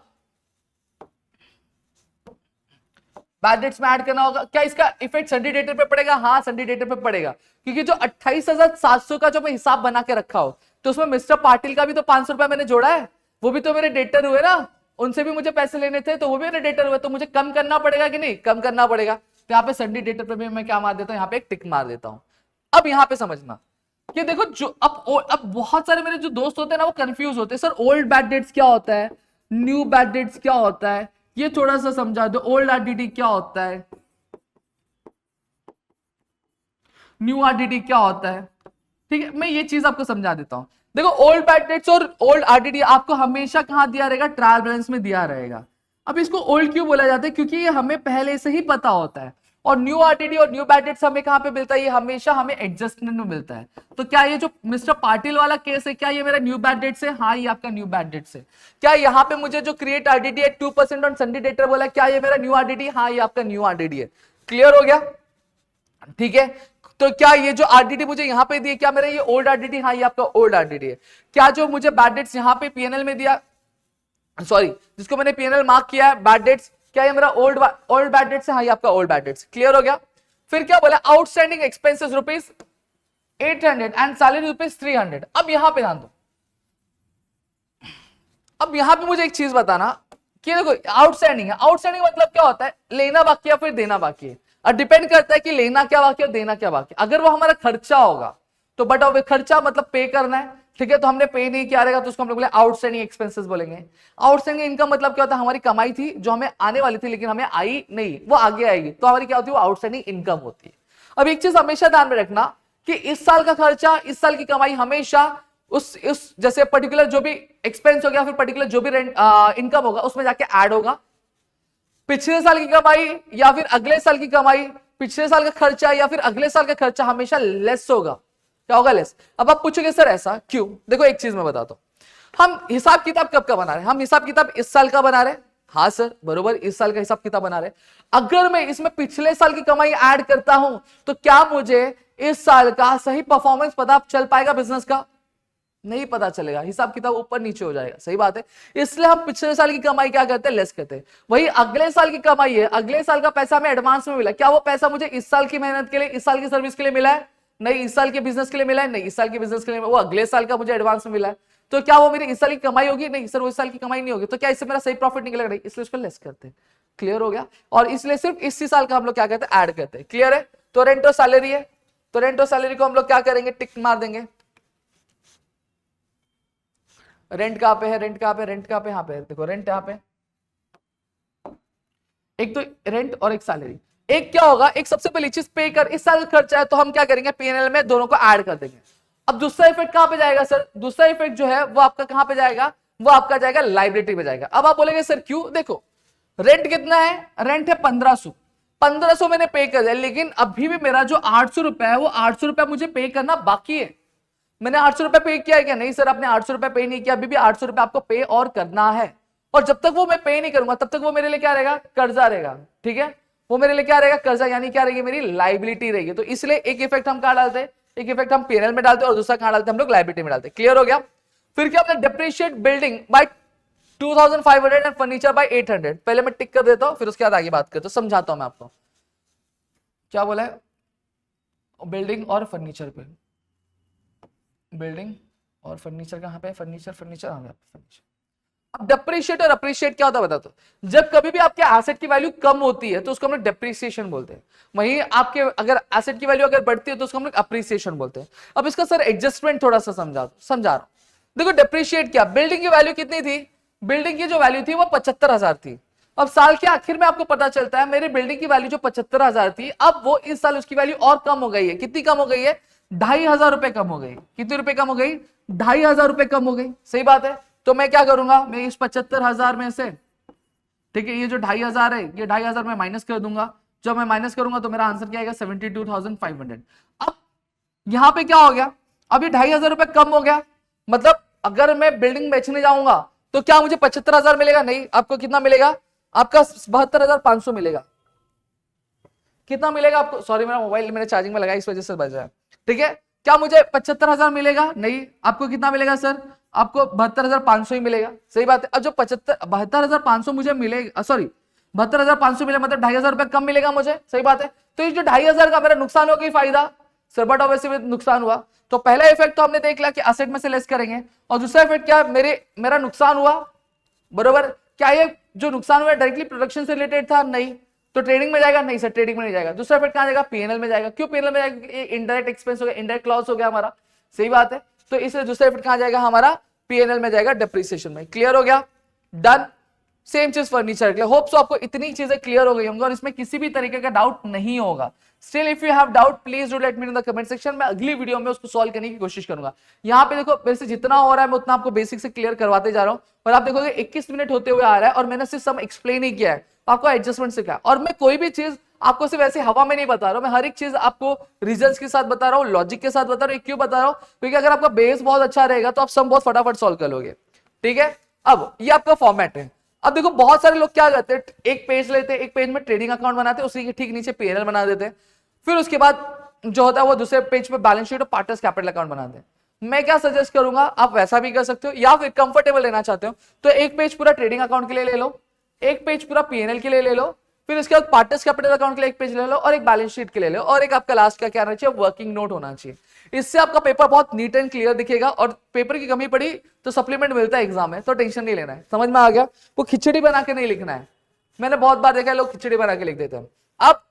बैड डेट्स में ऐड करना होगा। क्या इसका इफेक्ट संडे डेटर पे पड़ेगा, हाँ संडे डेटर पे पड़ेगा, क्योंकि जो 28,700 का जो मैं हिसाब बना के रखा हो, तो उसमें मिस्टर पाटिल का भी तो 500 रुपया मैंने जोड़ा है, वो भी तो मेरे डेटर हुए ना, उनसे भी मुझे पैसे लेने थे, तो वो भी मेरे डेटर हुए, तो मुझे कम करना पड़ेगा कि नहीं, कम करना पड़ेगा। तो यहाँ पे संडे डेटर पे भी मैं क्या मार देता हूँ, यहाँ पे एक टिक मार देता हूँ। अब यहाँ पे समझना कि देखो, जो अब बहुत सारे मेरे जो दोस्त होते हैं ना, वो कंफ्यूज होते हैं, सर ओल्ड बैड डेट्स क्या होता है, न्यू बैड डेट्स क्या होता है, ये थोड़ा सा समझा दो। ओल्ड आरडीडी क्या होता है, न्यू आरडीडी क्या होता है, ठीक है, मैं ये चीज आपको समझा देता हूं। देखो ओल्ड बैड डेट्स और ओल्ड आरडीडी आपको हमेशा कहां दिया रहेगा, ट्रायल बैलेंस में दिया रहेगा। अब इसको ओल्ड क्यों बोला जाता है, क्योंकि ये हमें पहले से ही पता होता है। और न्यू आरडीडी और न्यू बैड डेट्स हमें कहां पे मिलता है, ये हमेशा हमें एडजस्टमेंट में मिलता है। तो क्या ये जो मिस्टर पाटिल वाला केस है, क्या ये मेरा न्यू बैड डेट्स है, हाँ ये आपका न्यू बैड डेट्स है। क्या यहाँ पे मुझे जो क्रिएट आरडीडी है 2% ऑन संडे डेटर बोला, क्या ये मेरा न्यू आरडीडी, हाँ ये आपका न्यू आरडीडी है। क्लियर हो गया, ठीक है। तो क्या ये जो आरडीडी मुझे यहां पे दिए, क्या मेरा ये ओल्ड आरडीडी, हाँ ये आपका ओल्ड आरडीडी है। क्या जो मुझे बैड डेट्स यहां पे पीएनएल में दिया, सॉरी जिसको मैंने पीएनएल मार्क किया है बैड डेट्स, क्या ये मेरा ओल्ड बैड डेट्स है, हाँ ये आपका ओल्ड बैड डेट्स। क्लियर हो गया। फिर क्या बोला, आउटस्टैंडिंग एक्सपेंसेस ₹800 एंड सैलरी ₹300। अब यहां पे ध्यान दो, अब यहां पे मुझे एक चीज बताना कि देखो आउटस्टैंडिंग है, आउटस्टैंडिंग मतलब क्या होता है, लेना बाकी या फिर देना बाकी है। और डिपेंड करता है कि लेना क्या बाकी है और देना क्या बाकी है। अगर वो हमारा खर्चा होगा तो बट अब खर्चा मतलब पे करना है, ठीक है, तो हमने पे नहीं किया रहेगा तो उसको हम लोग बोले आउटस्टैंडिंग एक्सपेंसेस बोलेंगे। आउटस्टैंडिंग इनकम मतलब क्या होता है, हमारी कमाई थी जो हमें आने वाली थी लेकिन हमें आई नहीं, वो आगे आएगी, तो हमारी क्या होती है, वो आउटस्टैंडिंग इनकम होती है। अब एक चीज हमेशा ध्यान में रखना कि इस साल का खर्चा, इस साल की कमाई हमेशा उस जैसे पर्टिकुलर जो भी एक्सपेंस हो गया, फिर पर्टिकुलर जो भी रेंट इनकम होगा उसमें जाके ऐड होगा। पिछले साल की कमाई या फिर अगले साल की कमाई, पिछले साल का खर्चा या फिर अगले साल का खर्चा हमेशा लेस होगा। क्या होगा, लेस। अब आप पूछोगे सर ऐसा क्यों, देखो एक चीज मैं बताता हूं, हम हिसाब किताब कब का बना रहे हैं, हम हिसाब किताब इस साल का बना रहे हैं, हाँ सर बरोबर, इस साल का हिसाब किताब बना रहे। अगर मैं इसमें पिछले साल की कमाई ऐड करता हूं तो क्या मुझे इस साल का सही परफॉर्मेंस पता चल पाएगा बिजनेस का, नहीं पता चलेगा, हिसाब किताब ऊपर नीचे हो जाएगा। सही बात है, इसलिए हम पिछले साल की कमाई क्या करते हैं, लेस करते हैं। वही अगले साल की कमाई है, अगले साल का पैसा हमें एडवांस में मिला, क्या वो पैसा मुझे इस साल की मेहनत के लिए, इस साल की सर्विस के लिए मिला है, नहीं इस साल के बिजनेस के लिए मिला है, नहीं इस साल के बिजनेस के लिए, वो अगले साल का मुझे एडवांस में मिला है। तो क्या वो मेरी इस साल की कमाई होगी, नहीं सर वो इस साल की कमाई नहीं होगी, तो क्या इससे मेरा सही प्रॉफिट निकलेगा, नहीं, इसलिए उसको लेस करते हैं। क्लियर हो गया। और इसलिए सिर्फ इसी साल का हम लोग क्या करते हैं, ऐड करते हैं। क्लियर है। तो रेंट और सैलरी है, तो रेंट और सैलरी को हम लोग क्या करेंगे, टिक मार देंगे। रेंट कहां पे है, रेंट कहां पे, रेंट कहां पे, यहां पे देखो रेंट यहां पे, एक तो रेंट और एक सैलरी। एक क्या होगा, एक सबसे पहली चीज पे कर, इस साल खर्चा है तो हम क्या करेंगे, पीएनएल में दोनों को ऐड कर देंगे। अब दूसरा इफेक्ट कहां पे जाएगा सर, दूसरा इफेक्ट जो है वो आपका कहां पे जाएगा, वो आपका जाएगा लाइबिलिटी में जाएगा। अब आप बोलेंगे सर क्यों, देखो रेंट कितना है, रेंट है 1500, 1500 मैंने पे कर दिया, लेकिन अभी भी मेरा जो 800 रुपया है वो 800 रुपया मुझे पे करना बाकी है। मैंने 800 रुपया पे किया है क्या, नहीं सर आपने 800 रुपया पे नहीं किया, अभी भी 800 रुपया आपको पे और करना है। और जब तक वो मैं पे नहीं करूंगा तब तक वो मेरे लिए क्या रहेगा, कर्जा रहेगा। ठीक है, वो मेरे लिए क्या रहेगा, कर्जा, यानी क्या रहेगी, मेरी लाइबिलिटी रहेगी। तो इसलिए एक इफेक्ट हम कहां डालते हैं, एक इफेक्ट हम पीएनएल में डालते हैं और दूसरा कहां डालते हैं, हम लोग लाइबिलिटी में डालते हैं। क्लियर हो गया। फिर क्या, depreciate building bye 2500 and furniture bye 800। पहले मैं टिक कर देता हूं, फिर उसके बाद आगे बात करता हूं, समझाता हूं मैं आपको। क्या बोला है, बिल्डिंग और फर्नीचर पे, बिल्डिंग और फर्नीचर कहाँ पे, फर्नीचर फर्नीचर आ गया फर्नीचर। अब डेप्रिशिएट और अप्रिशिएट क्या होता है बता दो, जब कभी भी आपके एसेट की वैल्यू कम होती है तो उसको हम लोग डेप्रिसिएशन बोलते हैं, वहीं आपके अगर एसेट की वैल्यू अगर बढ़ती है तो उसको हम लोग अप्रिसिएशन बोलते हैं। अब इसका सर एडजस्टमेंट थोड़ा सा समझा रहा हूं। देखो डेप्रिशिएट क्या, बिल्डिंग की वैल्यू कितनी थी, बिल्डिंग की जो वैल्यू थी वो 75,000 थी। अब साल के आखिर में आपको पता चलता है मेरी बिल्डिंग की वैल्यू जो 75,000 थी, अब वो इस साल उसकी वैल्यू और कम हो गई है। कितनी कम हो गई है, 2,500 रुपए कम हो गई। कितने रुपए कम हो गई, 2,500 रुपए कम हो गई। सही बात है, तो मैं क्या करूंगा, मैं इस 75,000 में से, ठीक है, ये जो 2,500 है ये 2,500 में माइनस कर दूंगा। जब मैं माइनस करूंगा तो मेरा आंसर क्या आएगा, 72,500। अब यहां पे क्या हो गया, अब ये 2,500 रुपए कम हो गया, मतलब अगर मैं बिल्डिंग बेचने जाऊंगा तो क्या मुझे 75,000 मिलेगा, नहीं, आपको कितना मिलेगा, आपका 72,500 मिलेगा। कितना मिलेगा आपको, सॉरी मेरा मोबाइल मैंने चार्जिंग में लगाया इस वजह से बज रहा है, ठीक है। क्या मुझे 75,000 मिलेगा, नहीं, आपको कितना मिलेगा सर, आपको 72,500 ही मिलेगा। सही बात है, अब जो 72,500 मुझे मिलेगा, सॉरी 72,500 मिलेगा, मतलब 2,500 रुपए कम मिलेगा मुझे। सही बात है, तो ये जो 2,500 का मेरा नुकसान हो गई, फायदा सर बट ऑब्वियसली नुकसान हुआ। तो पहला इफेक्ट तो हमने देख लिया कि एसेट में से लेस करेंगे, और दूसरा इफेक्ट क्या, मेरा नुकसान हुआ, बरोबर। क्या ये जो नुकसान हुआ डायरेक्टली प्रोडक्शन से रिलेटेड था, नहीं, तो ट्रेडिंग में जाएगा, नहीं सर ट्रेडिंग में नहीं जाएगा। दूसरा इफेक्ट कहां जाएगा, पीएनएल में जाएगा। क्यों पीएनएल में जाएगा, इनडायरेक्ट एक्सपेंस हो गया, इनडायरेक्ट लॉस हो गया हमारा। सही बात है, तो इसलिए दूसरा इफेक्ट कहां जाएगा, हमारा पीएनएल में जाएगा, डेप्रिसिएशन में। क्लियर हो गया, डन। सेम चीज फर्नीचर के लिए। होप सो आपको इतनी चीजें क्लियर हो गई होंगी और इसमें किसी भी तरीके का डाउट नहीं होगा। Still if you have doubt please do let me in the comment section, मैं अगली वीडियो में उसको सॉल्व करने की कोशिश करूंगा। यहाँ पे देखो मेरे से जितना हो रहा है मैं उतना आपको बेसिक से क्लियर करवाते जा रहा हूँ, और आप देखोगे 21 मिनट होते हुए आ रहा है और मैंने सिर्फ सम एक्सप्लेन ही किया है, आपको एडजस्टमेंट सिखाया। और मैं कोई भी चीज आपको सिर्फ ऐसे हवा में नहीं बता रहा हूं, मैं हर एक चीज आपको रीजंस के साथ बता रहा हूँ, लॉजिक के साथ बता रहा हूँ। क्यों बता रहा हूँ, क्योंकि अगर आपका बेस बहुत अच्छा रहेगा तो आप सम बहुत फटाफट सॉल्व कर लोगे। ठीक है, अब ये आपका फॉर्मेट है। अब देखो बहुत सारे लोग क्या करते हैं, एक पेज लेते हैं, एक पेज में ट्रेडिंग अकाउंट बनाते हैं, उसी के ठीक नीचे पीएनएल बना देते हैं, फिर उसके बाद जो होता है वो दूसरे पेज पे बैलेंस शीट और पार्टनर्स कैपिटल अकाउंट बनाते हैं। मैं क्या सजेस्ट करूंगा, आप वैसा भी कर सकते हो, या फिर कंफर्टेबल लेना चाहते हो तो एक पेज पूरा ट्रेडिंग अकाउंट के लिए ले लो, एक पेज पूरा पीएनएल के लिए ले लो, फिर उसके बाद पार्टनर्स कैपिटल अकाउंट के लिए एक पेज ले लो, और एक बैलेंस शीट के ले लो, और एक आपका लास्ट का क्या रहना चाहिए, वर्किंग नोट होना चाहिए। इससे आपका पेपर बहुत नीट एंड क्लियर दिखेगा, और पेपर की कमी पड़ी तो सप्लीमेंट मिलता है एग्जाम में, तो टेंशन नहीं लेना है। समझ में आ गया, वो खिचड़ी बना के नहीं लिखना है। मैंने बहुत बार देखा है लोग खिचड़ी बना के लिख देते हैं। अब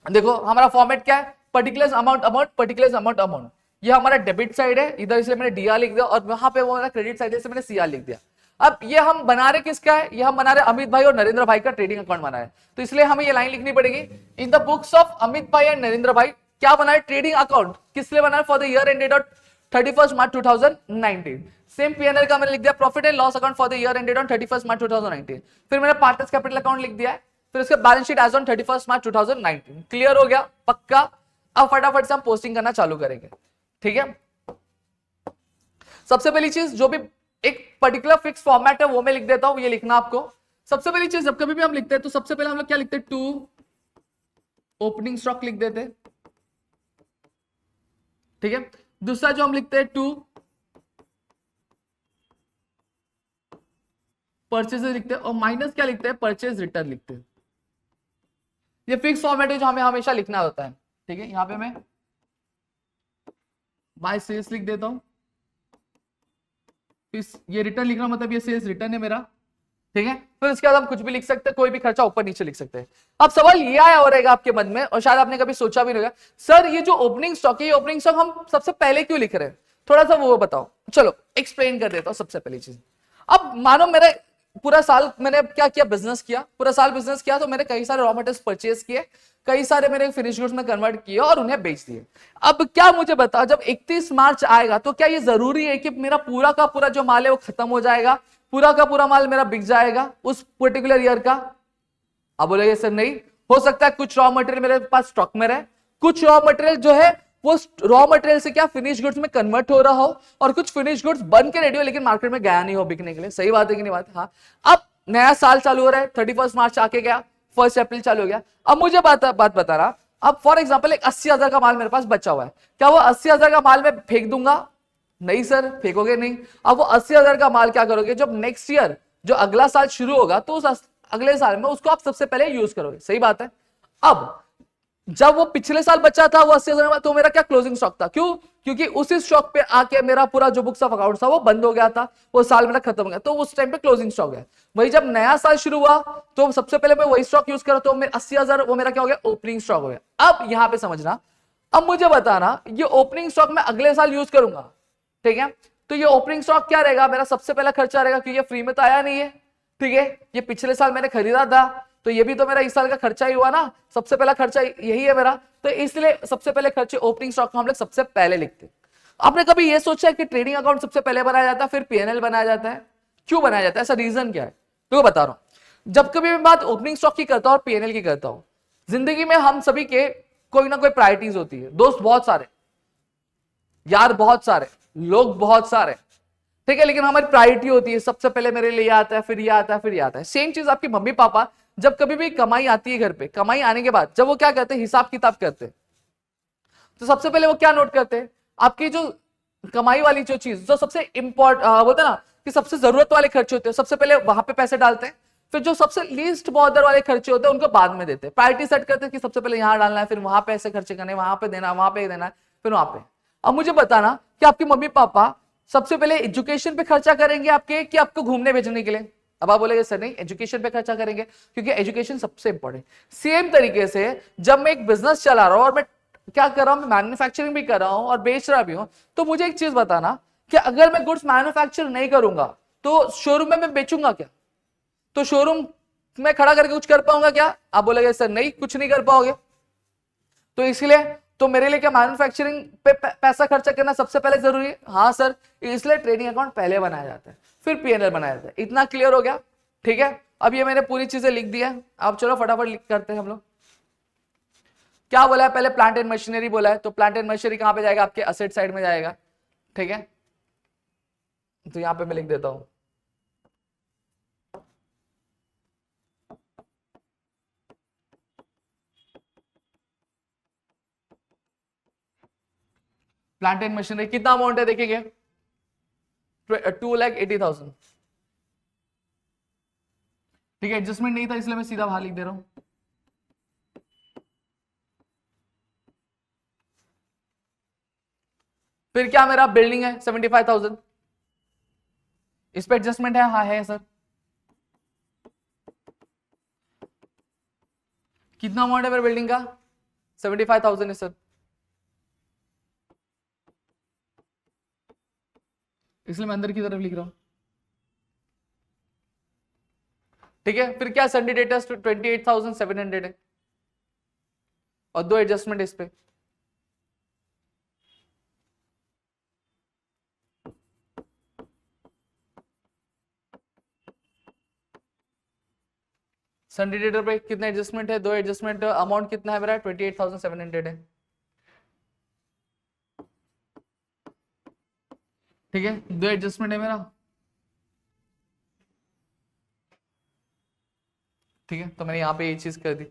देखो हमारा फॉर्मेट क्या है, पर्टिकुलर अमाउंट पर्टिकुलर अमाउंट। ये हमारा डेबिट साइड है इधर, इसलिए मैंने डीआर लिख दिया, और वहां पे वो मेरा क्रेडिट साइड है इसलिए मैंने सीआर लिख दिया। अब ये हम बना रहे किसका है, ये हम बना रहे अमित भाई और नरेंद्र भाई का ट्रेडिंग अकाउंट बना है, तो इसलिए हमें ये लाइन लिखनी पड़ेगी, in the books of Amit भाई एंड नरेंद्र भाई क्या बना है, ट्रेडिंग अकाउंट। किस लिए बना है, for the year ended on 31 March 2019। Same PNL का मैंने लिख दिया, profit and loss account for the year ended on 31 March 2019। फिर मैंने पार्टनर्स कैपिटल अकाउंट लिख दिया है, फिर उसके balance sheet as on 31 March 2019। Clear हो गया, पक्का। अब फटाफट से हम पोस्टिंग करना चालू करेंगे। ठीक है, सबसे पहली चीज जो भी एक पर्टिकुलर फिक्स फॉर्मेट है वो मैं लिख देता हूं, ये लिखना आपको। सबसे पहली चीज जब कभी भी हम लिखते हैं तो सबसे पहले हम लोग क्या लिखते हैं, टू ओपनिंग स्टॉक लिख देते हैं। ठीक है, दूसरा जो हम लिखते हैं टू परचेज लिखते हैं, और माइनस क्या लिखते हैं, परचेज रिटर्न लिखते हैं। ये फिक्स फॉर्मेट है जो हमें हमेशा लिखना होता है। ठीक है, यहां पे मैं बाय सेल्स लिख देता हूं, ये रिटर्न लिखना मतलब ये सेल्स रिटर्न है मेरा। ठीक है, फिर उसके बाद हम कुछ भी लिख सकते हैं, कोई भी खर्चा ऊपर नीचे लिख सकते हैं। अब सवाल ये आया हो रहेगा आपके मन में, और शायद आपने कभी सोचा भी नहीं होगा, सर ये जो ओपनिंग स्टॉक है, ये ओपनिंग स्टॉक हम सबसे पहले क्यों लिख रहे हैं, थोड़ा सा वो बताओ। चलो एक्सप्लेन कर देता हूं सबसे पहली चीज। अब मानो मेरे पूरा साल मैंने क्या किया, बिजनेस किया, पूरा साल बिजनेस किया, तो मैंने कई सारे रॉ मटेरियल्स परचेज किए, कई सारे मेरे फिनिश गुड्स में कन्वर्ट किए और उन्हें बेच दिए। अब क्या मुझे बता, जब 31 मार्च आएगा तो क्या ये जरूरी है कि मेरा पूरा का पूरा जो माल है वो खत्म हो जाएगा, पूरा का पूरा माल मेरा बिक जाएगा उस पर्टिकुलर ईयर का? अब बोलेंगे सर नहीं, हो सकता है कुछ रॉ मटेरियल मेरे पास स्टॉक में रहे, कुछ रॉ मटेरियल जो है वो रॉ मटेरियल से क्या फिनिश गुड्स में कन्वर्ट हो रहा हो, और कुछ फिनिश गुड्स बन के रेडी हो लेकिन मार्केट में गया नहीं हो बिकने के लिए। सही बात है कि नहीं बात? हाँ, अब नया साल चालू हो रहा है, 31 मार्च आके गया, 1 अप्रैल चालू हो गया। अब मुझे बात बता रहा, अब फॉर एग्जाम्पल एक 80,000 का माल मेरे पास बचा हुआ है, क्या वो 80,000 का माल मैं फेंक दूंगा? नहीं सर, फेंकोगे नहीं। अब वो 80,000 का माल क्या करोगे, जब नेक्स्ट ईयर जो अगला साल शुरू होगा तो उस अगले साल में उसको आप सबसे पहले यूज करोगे। सही बात है। अब जब वो पिछले साल बचा था वो 80,000 में, तो मेरा क्या क्लोजिंग स्टॉक था, क्यों, क्योंकि उसी स्टॉक पे आके मेरा पूरा जो बुक्स ऑफ अकाउंट था वो बंद हो गया था, वो साल मेरा खत्म हो गया, तो उस टाइम पे क्लोजिंग स्टॉक है। वही जब नया साल शुरू हुआ तो सबसे पहले मैं वही स्टॉक यूज करा, तो मेरे 80,000 वो मेरा क्या हो गया, ओपनिंग स्टॉक हो गया। अब यहां पे समझना, अब मुझे बताना ये ओपनिंग स्टॉक मैं अगले साल यूज करूंगा, ठीक है, तो ये ओपनिंग स्टॉक क्या रहेगा, मेरा सबसे पहला खर्चा रहेगा, क्योंकि ये फ्री में तो आया नहीं है, ठीक है, ये पिछले साल मैंने खरीदा था, तो ये भी तो मेरा इस साल का खर्चा ही हुआ ना, सबसे पहला खर्चा यही है मेरा, तो इसलिए सबसे पहले खर्चे ओपनिंग स्टॉक को हम लोग सबसे पहले लिखते हैं। आपने कभी ये सोचा है कि ट्रेडिंग अकाउंट सबसे पहले बनाया जाता है फिर पीएनएल बनाया जाता है, क्यों बनाया जाता है, ऐसा रीजन क्या है, तो बता रहा हूं। जब कभी मैं बात ओपनिंग स्टॉक की करता हूं और पीएनएल की करता हूं, जिंदगी में हम सभी के कोई ना कोई प्रायोरिटीज होती है, दोस्त बहुत सारे, यार बहुत सारे, लोग बहुत सारे, ठीक है, लेकिन हमारी प्रायोरिटी होती है, सबसे पहले मेरे लिए आता है, फिर ये आता है, फिर ये आता है। सेम चीज आपकी मम्मी पापा, जब कभी भी कमाई आती है घर पे, कमाई आने के बाद जब वो क्या करते हैं, हिसाब किताब करते हैं, तो सबसे पहले वो क्या नोट करते हैं, आपकी जो कमाई वाली जो चीज, जो सबसे बोलते हैं ना कि सबसे जरूरत वाले खर्चे होते हैं, सबसे पहले वहां पे पैसे डालते हैं, फिर जो सबसे लीस्ट बॉर्डर वाले खर्चे होते हैं उनको बाद में देते हैं, प्रायोरिटी सेट करते हैं कि सबसे पहले यहां डालना है, फिर वहां पे ऐसे खर्चे करने, वहां पे देना, वहां पे देना है, फिर वहां पे। अब मुझे बताना कि आपके मम्मी पापा सबसे पहले एजुकेशन पे खर्चा करेंगे आपके, कि आपको घूमने भेजने के लिए, अब आप बोलेंगे सर नहीं, एजुकेशन पे खर्चा करेंगे, क्योंकि एजुकेशन सबसे इंपॉर्टेंट। सेम तरीके से जब मैं एक बिजनेस चला रहा हूं और मैं क्या कर रहा हूं, मैं मैन्युफैक्चरिंग भी कर रहा हूं और बेच रहा भी हूं, तो मुझे एक चीज बताना कि अगर मैं गुड्स मैन्युफैक्चर नहीं करूंगा तो शोरूम में मैं बेचूंगा क्या, तो शोरूम में खड़ा करके कुछ कर पाऊंगा क्या, आप बोलेंगे सर नहीं, कुछ नहीं कर पाओगे। तो इसलिए तो मेरे लिए क्या मैन्युफैक्चरिंग पे पैसा खर्चा करना सबसे पहले जरूरी है, हाँ सर, इसलिए ट्रेडिंग अकाउंट पहले बनाया जाता है फिर पीएनएल बनाया जाता है। इतना क्लियर हो गया, ठीक है। अब ये मैंने पूरी चीजें लिख दी है, अब चलो फटाफट लिख करते हैं हम लोग। क्या बोला है, पहले प्लांट एंड मशीनरी बोला है, तो प्लांट एंड मशीनरी कहां पे जाएगा, आपके असेट साइड में जाएगा, ठीक है, तो यहां पे मैं लिख देता हूं प्लांट एंड मशीनरी कितना अमाउंट है, देखेंगे 2,80,000, ठीक है, एडजस्टमेंट नहीं था इसलिए मैं सीधा बाहर लिख दे रहा हूं। फिर क्या मेरा बिल्डिंग है 75,000, इस पे एडजस्टमेंट है, हाँ है सर, कितना अमाउंट है मेरे बिल्डिंग का 75,000 है सर, इसलिए मैं अंदर की तरफ लिख रहा हूं, ठीक है। फिर क्या संडे डेटर्स 28,700 है और दो एडजस्टमेंट इस पे, संडे डेटर पे कितना एडजस्टमेंट है, दो एडजस्टमेंट, अमाउंट कितना है मेरा 28,700 है, ठीक है, दो एडजस्टमेंट है मेरा, ठीक है, तो मैंने यहां पे ये चीज कर दी।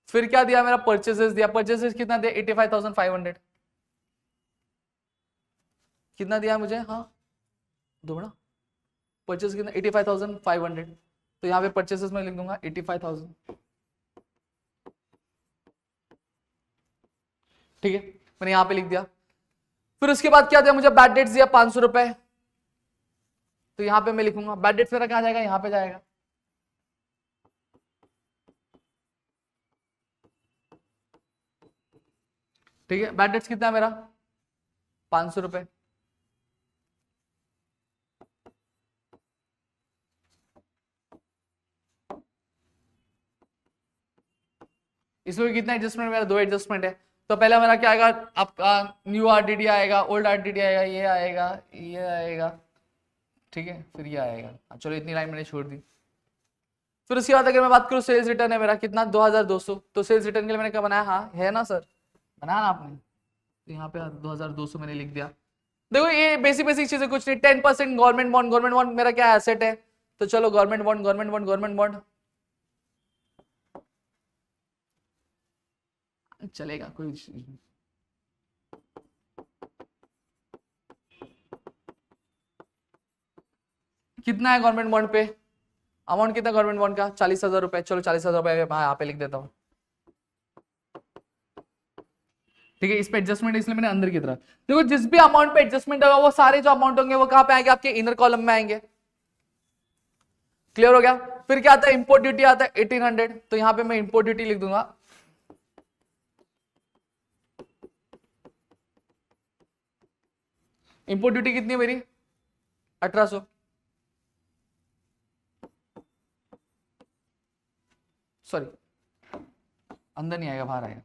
फिर क्या दिया मेरा, परचेसेस दिया, परचेसेस कितना दिया 85,500, कितना दिया मुझे, हाँ दोगुना, परचेस कितना 85,500, तो यहाँ पे परचेसेस में लिख दूंगा 85,000, ठीक है, मैंने यहाँ पे लिख दिया। फिर उसके बाद क्या दिया मुझे, बैड डेट्स दिया 500 रुपए, तो यहाँ पे मैं लिखूंगा बैड डेट्स मेरा कहाँ जाएगा, यहाँ पे जाएगा, ठीक है, बैड डेट्स कितना है मेरा 500 रुपए, इसमें कितना एडजस्टमेंट, मेरा दो एडजस्टमेंट है, तो पहला मेरा क्या आएगा, आपका न्यू आरडीडी आएगा, ओल्ड आरडीडी आएगा, ये आएगा, ये आएगा, ठीक है, फिर ये आएगा, चलो इतनी लाइन मैंने छोड़ दी। फिर उसके बाद अगर मैं बात करूं सेल्स रिटर्न है मेरा कितना 2,200, तो सेल्स रिटर्न के लिए मैंने क्या बनाया, हाँ है ना सर, बनाया ना आपने, तो यहाँ पे 2,200 मैंने लिख दिया। देखो ये बेसिक बेसिक चीजें कुछ नहीं, 10% गवर्नमेंट बॉन्ड मेरा क्या एसेट है, तो चलो गवर्नमेंट बॉन्ड चलेगा, कोई चीज नहीं। कितना है गवर्नमेंट बॉन्ड पे अमाउंट कितना गवर्नमेंट बॉन्ड का 40,000 रुपए, चलो 40,000 रुपए यहाँ पे लिख देता हूँ, ठीक है। इस पे एडजस्टमेंट इसलिए मैंने अंदर की तरफ, देखो जिस भी अमाउंट पे एडजस्टमेंट होगा वो सारे जो अमाउंट होंगे वो कहां पे आएंगे, आपके इनर कॉलम में आएंगे। क्लियर हो गया। फिर क्या आता है, इंपोर्ट ड्यूटी आता है 1800, तो यहां पे मैं इंपोर्ट ड्यूटी लिख दूंगा, इंपोर्ट ड्यूटी कितनी है मेरी 1800, सॉरी अंदर नहीं आएगा बाहर आएगा,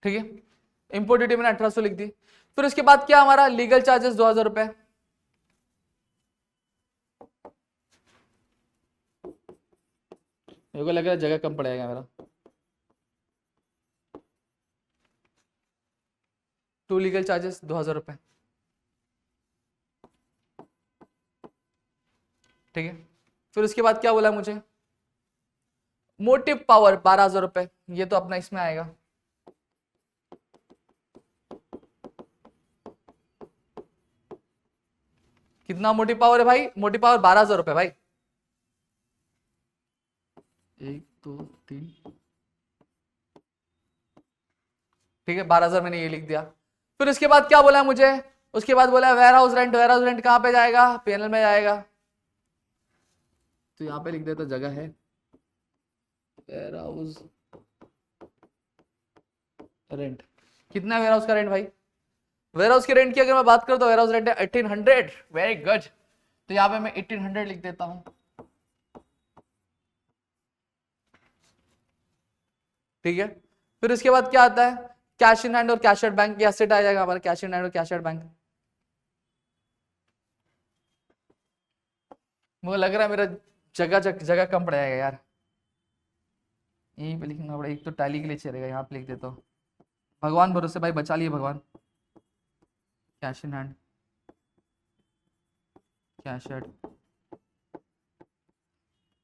ठीक है। इंपोर्ट ड्यूटी मैंने 1800 लिख दी। फिर उसके बाद क्या हमारा लीगल चार्जेस 2000 रुपए, मेरे को लग रहा है जगह कम पड़ेगा मेरा, टू लीगल चार्जेस 2000 रुपए, ठीक है। फिर उसके बाद क्या बोला मुझे, मोटिव पावर 12,000 रुपए, ये तो अपना इसमें आएगा, कितना मोटिव पावर है भाई, मोटिव पावर 12,000 रुपए भाई, 1 2 3, ठीक है 12,000 मैंने ये लिख दिया। फिर उसके बाद क्या बोला है मुझे, उसके बाद बोला है warehouse rent, warehouse rent कहां पे जाएगा, पीएनएल में जाएगा, तो यहां पे लिख देता, जगह है वेयर हाउस रेंट, कितना है वेयर हाउस का रेंट भाई, वेयर हाउस की रेंट की अगर मैं बात करूं तो वेयर हाउस रेंट है 1800, वेरी गुड, तो यहां पे मैं 1800 लिख देता हूं, ठीक है। फिर उसके बाद क्या आता है, कैश इन हैंड और कैश एट बैंक, एसेट आ जाएगा हमारा, कैश इन हैंड और कैश एट बैंक, मुझे लग रहा है मेरा जगह कम पड़ जाएगा यार, यहीं पे लिखना पड़ेगा, एक तो टैली के लिए चलेगा, यहाँ पे लिख देता हूँ, भगवान भरोसे भाई, बचा लिए भगवान, cash in hand cash at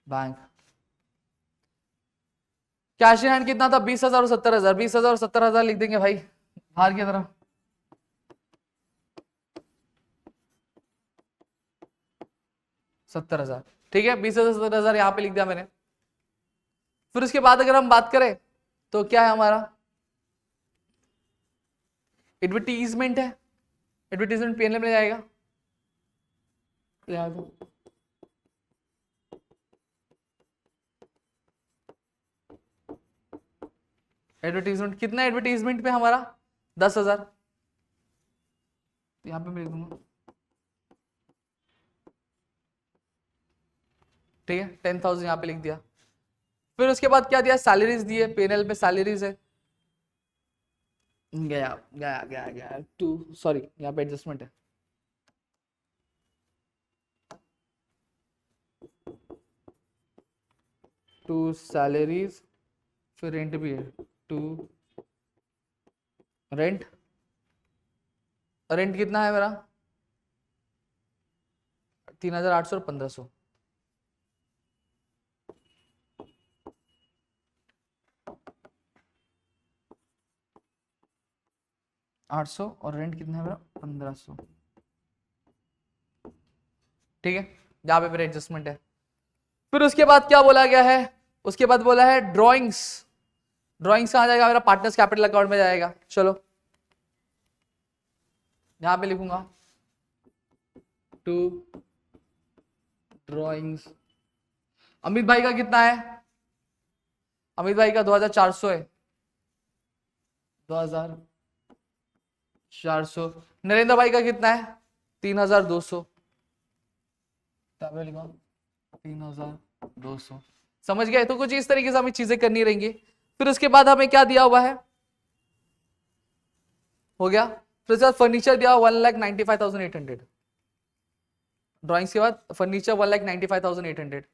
bank, cash in hand कितना था 20,000 और 70,000, 20,000 और 70,000 लिख देंगे भाई बाहर की तरफ, 70,000, ठीक है 20,000 70,000 यहाँ पे लिख दिया मैंने। फिर उसके बाद अगर हम बात करें तो क्या है हमारा, एडवर्टीजमेंट है, एडवर्टीजमेंट पीएनएल में जाएगा, एडवर्टीजमेंट कितना, एडवर्टीजमेंट पे हमारा 10,000, यहाँ पे मैं लिख दूंगा, ठीक है 10,000 यहाँ पे लिख दिया। फिर उसके बाद क्या दिया, सैलरीज दिए, पीएनएल पे सैलरीज है, गया गया गया गया टू, सॉरी यहाँ पे एडजस्टमेंट है, टू सैलरीज, फिर रेंट भी है, टू रेंट, रेंट कितना है मेरा 3,800 और 1,500, $800 और रेंट कितना है मेरा 1,500, ठीक है यहाँ पे फिर एडजस्टमेंट है। फिर उसके बाद क्या बोला गया है, उसके बाद बोला है ड्रॉइंग्स, ड्रॉइंग्स कहाँ जाएगा मेरा, पार्टनर्स कैपिटल अकाउंट में जाएगा, चलो यहां पे लिखूंगा टू ड्रॉइंग्स, अमित भाई का कितना है, अमित भाई का 2,400 है, 2,400, नरेंद्र भाई का कितना है 3,200, 3,200, समझ गए। तो कुछ इस तरीके से हमें चीजें करनी रहेंगी। फिर उसके बाद हमें क्या दिया हुआ है, हो गया। फिर उसके बाद फर्नीचर दिया 1,95,800, ड्राइंग्स के बाद फर्नीचर 1,95,800,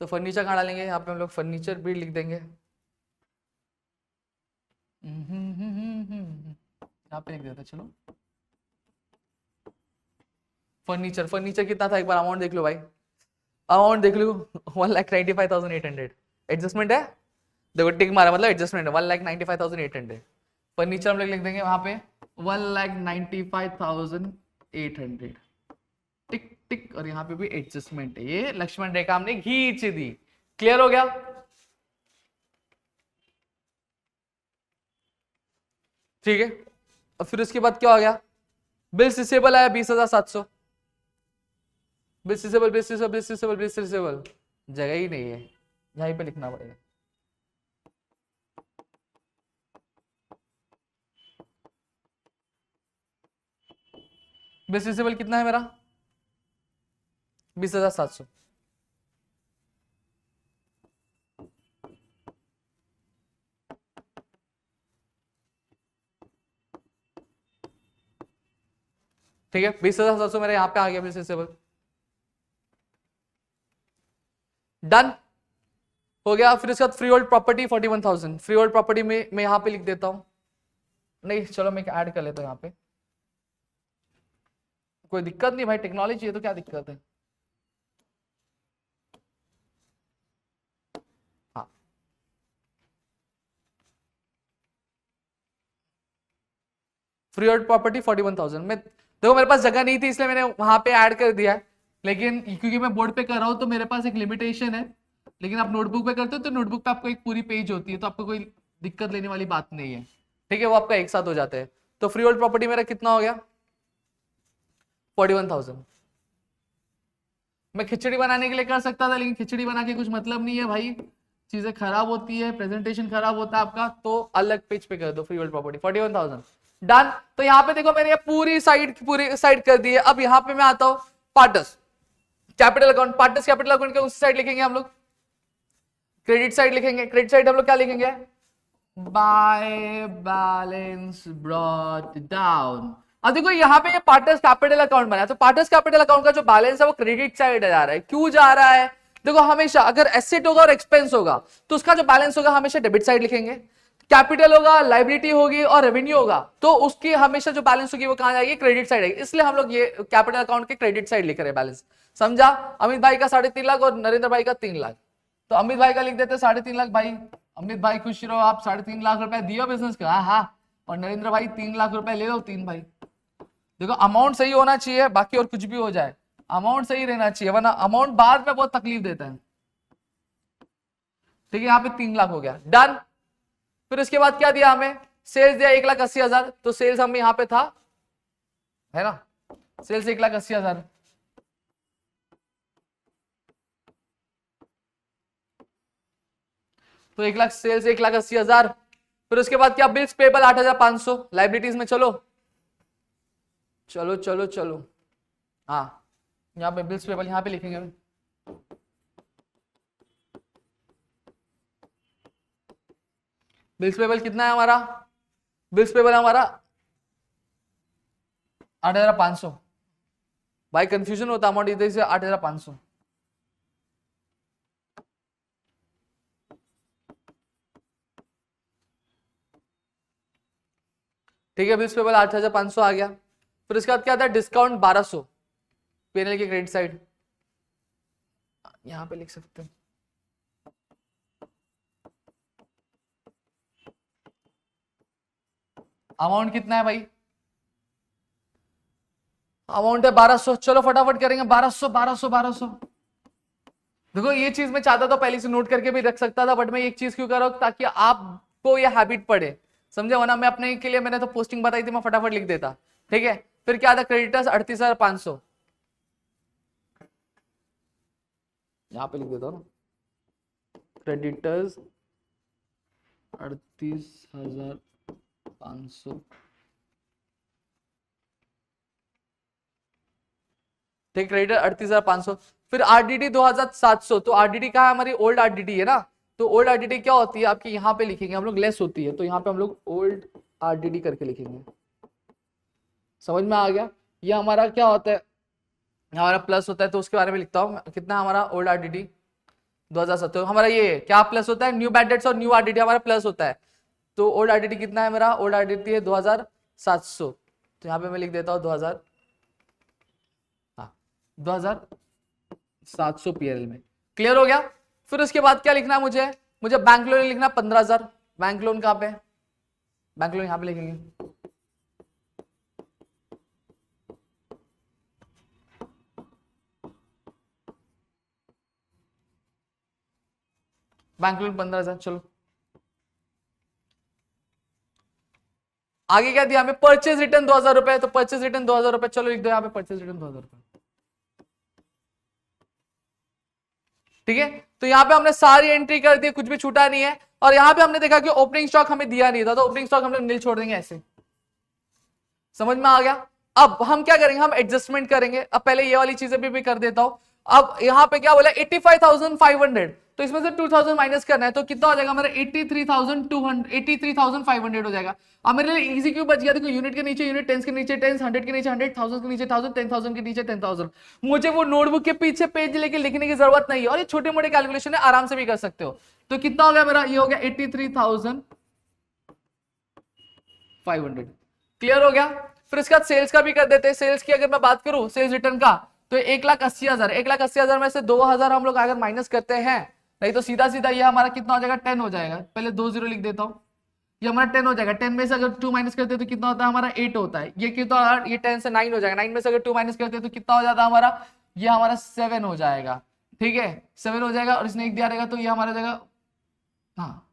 तो फर्नीचर कहाँ डालेंगे, यहाँ पे हम लोग फर्नीचर भी लिख देंगे, यहाँ पे लिख देते चलो, फर्नीचर, फर्नीचर कितना था एक बार अमाउंट देख लो भाई, अमाउंट देख लो 1,95,800, एडजस्टमेंट है, देखो टिक मारा मतलब एडजस्टमेंट है 1,95,800, फर्नीचर हम लोग लिख देंगे वहां पे 1,95,800, टिक, और यहाँ पे भी एडजस्टमेंट है, ये लक्ष्मण रेखा हमने खींच दी। क्लियर हो गया? ठीक है, और फिर उसके बाद क्या हो गया, बिल रिसीवेबल आया 20,700, bill receivable bill receivable bill receivable bill receivable, जगह ही नहीं है, यहीं पे लिखना पड़ेगा। बिल रिसीवेबल कितना है मेरा, 20,700। ठीक है, 20,700 मेरे यहाँ पे आ गया बिल रिसीवेबल। डन हो गया। फिर इसके बाद free hold property 41,000, free hold property में मैं यहाँ पे लिख देता हूँ, नहीं चलो मैं ऐड कर लेता हूँ यहाँ पे, कोई दिक्कत नहीं भाई, टेक्नोलॉजी है तो क्या दिक्कत है। हाँ, फ्री होल्ड प्रॉपर्टी 41,000 में, देखो मेरे पास जगह नहीं थी इसलिए मैंने वहां पे ऐड कर दिया है, लेकिन क्योंकि मैं बोर्ड पे कर रहा हूँ तो मेरे पास एक लिमिटेशन है, लेकिन आप नोटबुक पे करते हो तो नोटबुक पे आपको एक पूरी पेज होती है, तो आपको कोई दिक्कत लेने वाली बात नहीं है। ठीक है, वो आपका एक साथ हो जाते हैं। तो फ्री होल्ड प्रॉपर्टी मेरा कितना हो गया, 41,000। मैं खिचड़ी बनाने के लिए कर सकता था, लेकिन खिचड़ी बना के कुछ मतलब नहीं है भाई, चीजें खराब होती है, प्रेजेंटेशन खराब होता है आपका, तो अलग पेज पे कर दो फ्री होल्ड प्रॉपर्टी 41,000। डन। तो यहाँ पे देखो मैंने ये पूरी साइड कर दी है। अब यहाँ पे मैं आता हूँ पार्टर्स कैपिटल अकाउंट, पार्टर्स कैपिटल अकाउंट के उस साइड लिखेंगे हम लोग, क्रेडिट साइड लिखेंगे। क्रेडिट साइड हम लोग क्या लिखेंगे, बाय बैलेंस ब्रॉट डाउन। अब देखो यहाँ पे ये पार्टनर्स कैपिटल अकाउंट बनाया, तो पार्टनर्स कैपिटल अकाउंट का जो बैलेंस है वो क्रेडिट साइड जा रहा है। क्यों जा रहा है, देखो हमेशा अगर एसेट होगा और एक्सपेंस होगा तो उसका जो बैलेंस होगा हमेशा डेबिट साइड लिखेंगे, कैपिटल होगा, लाइबिलिटी होगी और रेवेन्यू होगा तो उसकी हमेशा जो बैलेंस होगी वो कहां जाएगी, क्रेडिट साइड आएगी। इसलिए हम लोग ये कैपिटल अकाउंट के क्रेडिट साइड लिख रहे हैं बैलेंस। समझा? अमित भाई का 3.5 लाख और नरेंद्र भाई का 3 लाख, तो अमित भाई का लिख देते 3.5 लाख। भाई अमित भाई खुश रहो, आप 3.5 लाख रुपए दियो बिजनेस का, हाँ, और नरेंद्र भाई 3 लाख रुपए ले लो, 3 भाई। देखो अमाउंट सही होना चाहिए, बाकी और कुछ भी हो जाए अमाउंट सही रहना चाहिए, वरना अमाउंट बाद में बहुत तकलीफ देता है। ठीक है, यहाँ पे 3 लाख हो गया, डन। फिर उसके बाद क्या दिया हमें, सेल्स दिया 1,80,000, तो सेल्स हम यहाँ पे था, है ना, सेल्स 1,80,000। तो 1 लाख सेल्स 1,80,000। फिर उसके बाद क्या, बिल्स पेबल 8,500, लाइबिलिटीज में चलो चलो चलो चलो, हाँ यहाँ पे बिल्स पेबल यहाँ पे लिखेंगे। बिल्स पेबल कितना है हमारा, बिल्स पेबल हमारा 8,500। भाई कंफ्यूजन होता अमाउंट इधर से 8,500। ठीक है, बिल्स पेबल 8,500 आ गया। फिर उसके बाद क्या था, डिस्काउंट 1,200, पीएनएल की क्रेडिट साइड यहां पे लिख सकते हैं। अमाउंट कितना है भाई, अमाउंट है 1,200, चलो फटाफट करेंगे, 1,200 1,200 1,200। देखो ये चीज मैं चाहता था पहले से नोट करके भी रख सकता था, बट मैं एक चीज क्यों कर रहा हूं, ताकि आपको ये हैबिट पड़े, समझे, वरना मैं अपने के लिए, मैंने तो पोस्टिंग बताई थी, मैं फटाफट लिख देता। ठीक है, फिर क्या था, क्रेडिटर्स 38,500, यहाँ पे लिख देता हूँ ना, क्रेडिटर्स 38,500। ठीक, क्रेडिटर 38,500। फिर आरडीडी 2,700, तो आरडीडी का है, हमारी ओल्ड आरडीडी है ना, तो ओल्ड आरडीडी क्या होती है आपकी, यहाँ पे लिखेंगे हम लोग, लेस होती है, तो यहाँ पे हम लोग ओल्ड आरडीडी करके लिखेंगे। समझ में आ गया, ये हमारा क्या होता है, हमारा प्लस होता है, तो उसके बारे में लिखता हूँ, कितना हमारा ओल्ड आरडीडी 2,700, हमारा ये क्या प्लस होता है, न्यू बैड डेट्स और न्यू आरडीडी हमारा प्लस होता है। तो ओल्ड आरडीडी कितना है मेरा, ओल्ड आरडीडी है 2,700, तो यहाँ पे मैं लिख देता हूँ 2,000, हाँ 2,700 पीएल में। क्लियर हो गया? फिर उसके बाद क्या लिखना है मुझे, मुझे बैंक लोन लिखना 15,000। बैंक लोन कहाँ पे, बैंक लोन यहाँ पे लिखेंगे। Bank loan 15,000। चलो आगे क्या दिया हमें, परचेज रिटर्न 2,000 रुपए, तो परचेज रिटर्न 2,000 रुपए, चलो लिख दो यहाँ पे परचेज रिटर्न 2,000 रुपए। ठीक है, तो यहाँ पे हमने सारी एंट्री कर दी, कुछ भी छूटा नहीं है। और यहाँ पे हमने देखा कि ओपनिंग स्टॉक हमें दिया नहीं था, तो ओपनिंग स्टॉक हम लोग नील छोड़ देंगे ऐसे। समझ में आ गया। अब हम क्या करेंगे, हम एडजस्टमेंट करेंगे। अब पहले ये वाली चीजें भी कर देता हूं। अब यहाँ पे क्या बोला 85,500, तो इसमें से 2,000 माइनस करना है, तो कितना हो जाएगा हमारा 83,200, 83,500 हो जाएगा। अब मेरे लिए इजी क्यों बच गया, देखो यूनिट के नीचे यूनिट, टेंस के नीचे टेंस, 100 के नीचे 100, 1000 के नीचे 1000, 10,000 के नीचे 10,000। मुझे वो नोटबुक के पीछे पेज लेके लिखने की जरूरत नहीं है, और ये छोटे मोटे कैलकुलेशन है, आराम से भी कर सकते हो। तो कितना हो गया मेरा, ये हो गया 83,500। क्लियर हो गया। फिर इसके बाद सेल्स का भी कर देते हैं। सेल्स की अगर मैं बात करूं, सेल्स रिटर्न का, तो 1,80,000, 1,80,000 में से 2,000 हम लोग अगर माइनस करते हैं, नहीं तो सीधा सीधा ये हमारा कितना हो जाएगा, 10 हो जाएगा। पहले 2 0 लिख देता हूं, ये हमारा 10 हो जाएगा। 10 में से अगर 2 माइनस करते हैं तो कितना होता है हमारा 8 होता है। ये कितना, ये 10 से 9 हो जाएगा। 9 में से अगर 2 माइनस करते हैं तो कितना हो जाता है हमारा, ये हमारा 7 हो जाएगा। ठीक है, 7 हो जाएगा, और इसने 1 दिया रहेगा तो ये हमारा जाएगा, हाँ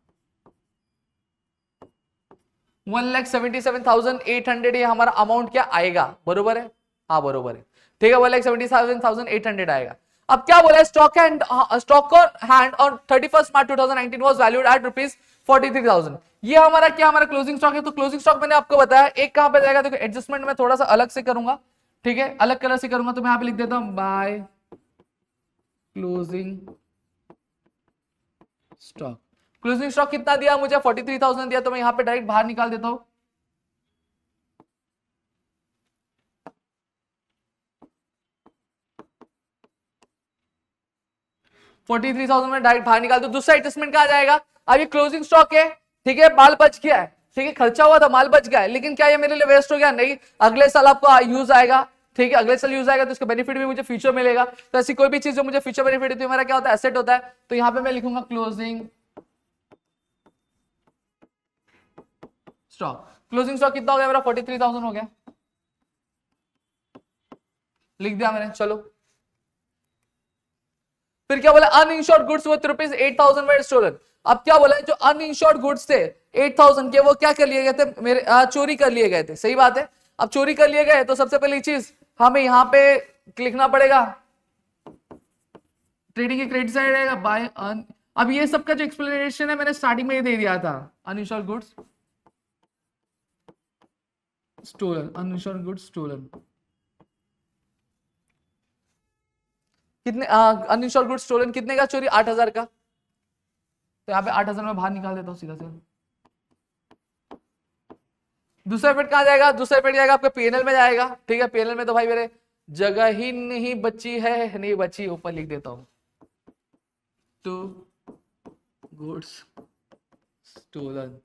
1,77,800 ये हमारा अमाउंट क्या आएगा, बरोबर है। हाँ बरोबर है, ठीक है, 1,77,800 आएगा। अब क्या बोला है, stock hand on 31 March 2019 was valued at ₹43,000। ये हमारा क्या, हमारा क्लोजिंग स्टॉक है। तो क्लोजिंग स्टॉक मैंने आपको बताया एक कहां पे जाएगा, देखो एडजस्टमेंट में थोड़ा सा अलग से करूंगा, ठीक है, अलग कलर से करूंगा। तो मैं यहां पे लिख देता हूं by closing stock. Closing stock कितना दिया मुझे, 43,000 दिया, तो मैं यहां पे डायरेक्ट बाहर निकाल देता हूं। $43,000 में डायरेक्ट बाहर निकाल दो। दूसरा एडजस्टमेंट कहा जाएगा, अब ये क्लोजिंग स्टॉक है, ठीक है, माल बच गया है, ठीक है, खर्चा हुआ था, माल बच गया है, लेकिन क्या ये मेरे लिए वेस्ट हो गया, नहीं, अगले साल आपको यूज आएगा, ठीक है, अगले साल यूज आएगा तो इसका बेनिफिट भी मुझे फ्यूचर मिलेगा। तो ऐसी कोई भी चीज जो मुझे फ्यूचर बेनिफिट देती है, मेरा क्या होता है, एसेट होता है। तो यहां पे मैं लिखूंगा क्लोजिंग स्टॉक। क्लोजिंग स्टॉक कितना हो गया मेरा, 43,000 हो गया, लिख दिया मैंने। चलो फिर क्या बोला, अनइंश्योर्ड गुड्स वर्थ ₹8,000 वर स्टोलन। अब क्या बोला है, जो अनइंश्योर्ड गुड्स थे 8,000 के, वो क्या कर लिए गए थे, मेरे चोरी कर लिए गए थे। सही बात है। अब चोरी कर लिए गए तो सबसे पहली चीज हमें यहां पे लिखना पड़ेगा, ट्रेडिंग के क्रेडिट साइड रहेगा बाय अन। अब ये सबका जो एक्सप्लेनेशन है मैंने स्टार्टिंग में ही दे दिया था, uninsured goods stolen, uninsured goods stolen कितने, अनइंश्योर्ड गुड्स स्टोलन कितने का चोरी, 8,000 का। तो यहाँ पे 8,000 में बाहर निकाल देता हूँ सीधा सीधा। दूसरा इफेक्ट कहाँ जाएगा, दूसरा इफेक्ट जाएगा आपका पीएनएल में जाएगा, ठीक है। पीएनएल में तो भाई मेरे जगह ही नहीं बची है, नहीं बची, ऊपर लिख देता हूँ, टू गुड्स स्टोलन,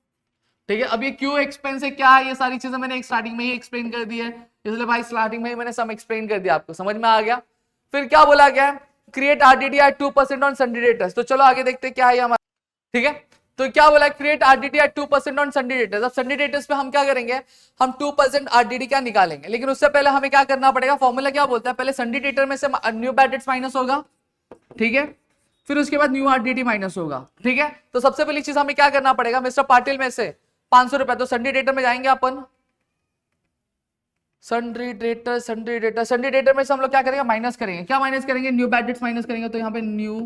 ठीक है। अब ये क्यों एक्सपेंस है, क्या है, ये सारी चीजें मैंने एक स्टार्टिंग में ही एक्सप्लेन कर दी है, इसलिए भाई स्टार्टिंग में ही मैंने सब एक्सप्लेन कर दिया, आपको समझ में आ गया। फिर क्या बोला गया, create RDT at 2% on sundry debtors. तो चलो आगे देखते हैं क्या है हमारा, ठीक है। तो क्या बोला, create RDT at 2% on sundry debtors. अब संडे डेटर्स पे हम क्या करेंगे, हम 2% आरडीटी क्या निकालेंगे, लेकिन उससे पहले हमें क्या करना पड़ेगा, फॉर्मूला क्या बोलता है, पहले संडे डेटर में से न्यू बैड डेट्स माइनस होगा, ठीक है, फिर उसके बाद न्यू आरडीटी माइनस होगा, ठीक है। तो सबसे पहली चीज हमें क्या करना पड़ेगा, मिस्टर पाटिल में से 500 रुपए, तो संडे डेटर में जाएंगे अपन, sundry debtor, sundry debtor, sundry debtor में से हम लोग क्या करेंगे, माइनस करेंगे, क्या माइनस करेंगे, न्यू बैड डेट्स माइनस करेंगे। तो यहाँ पे न्यू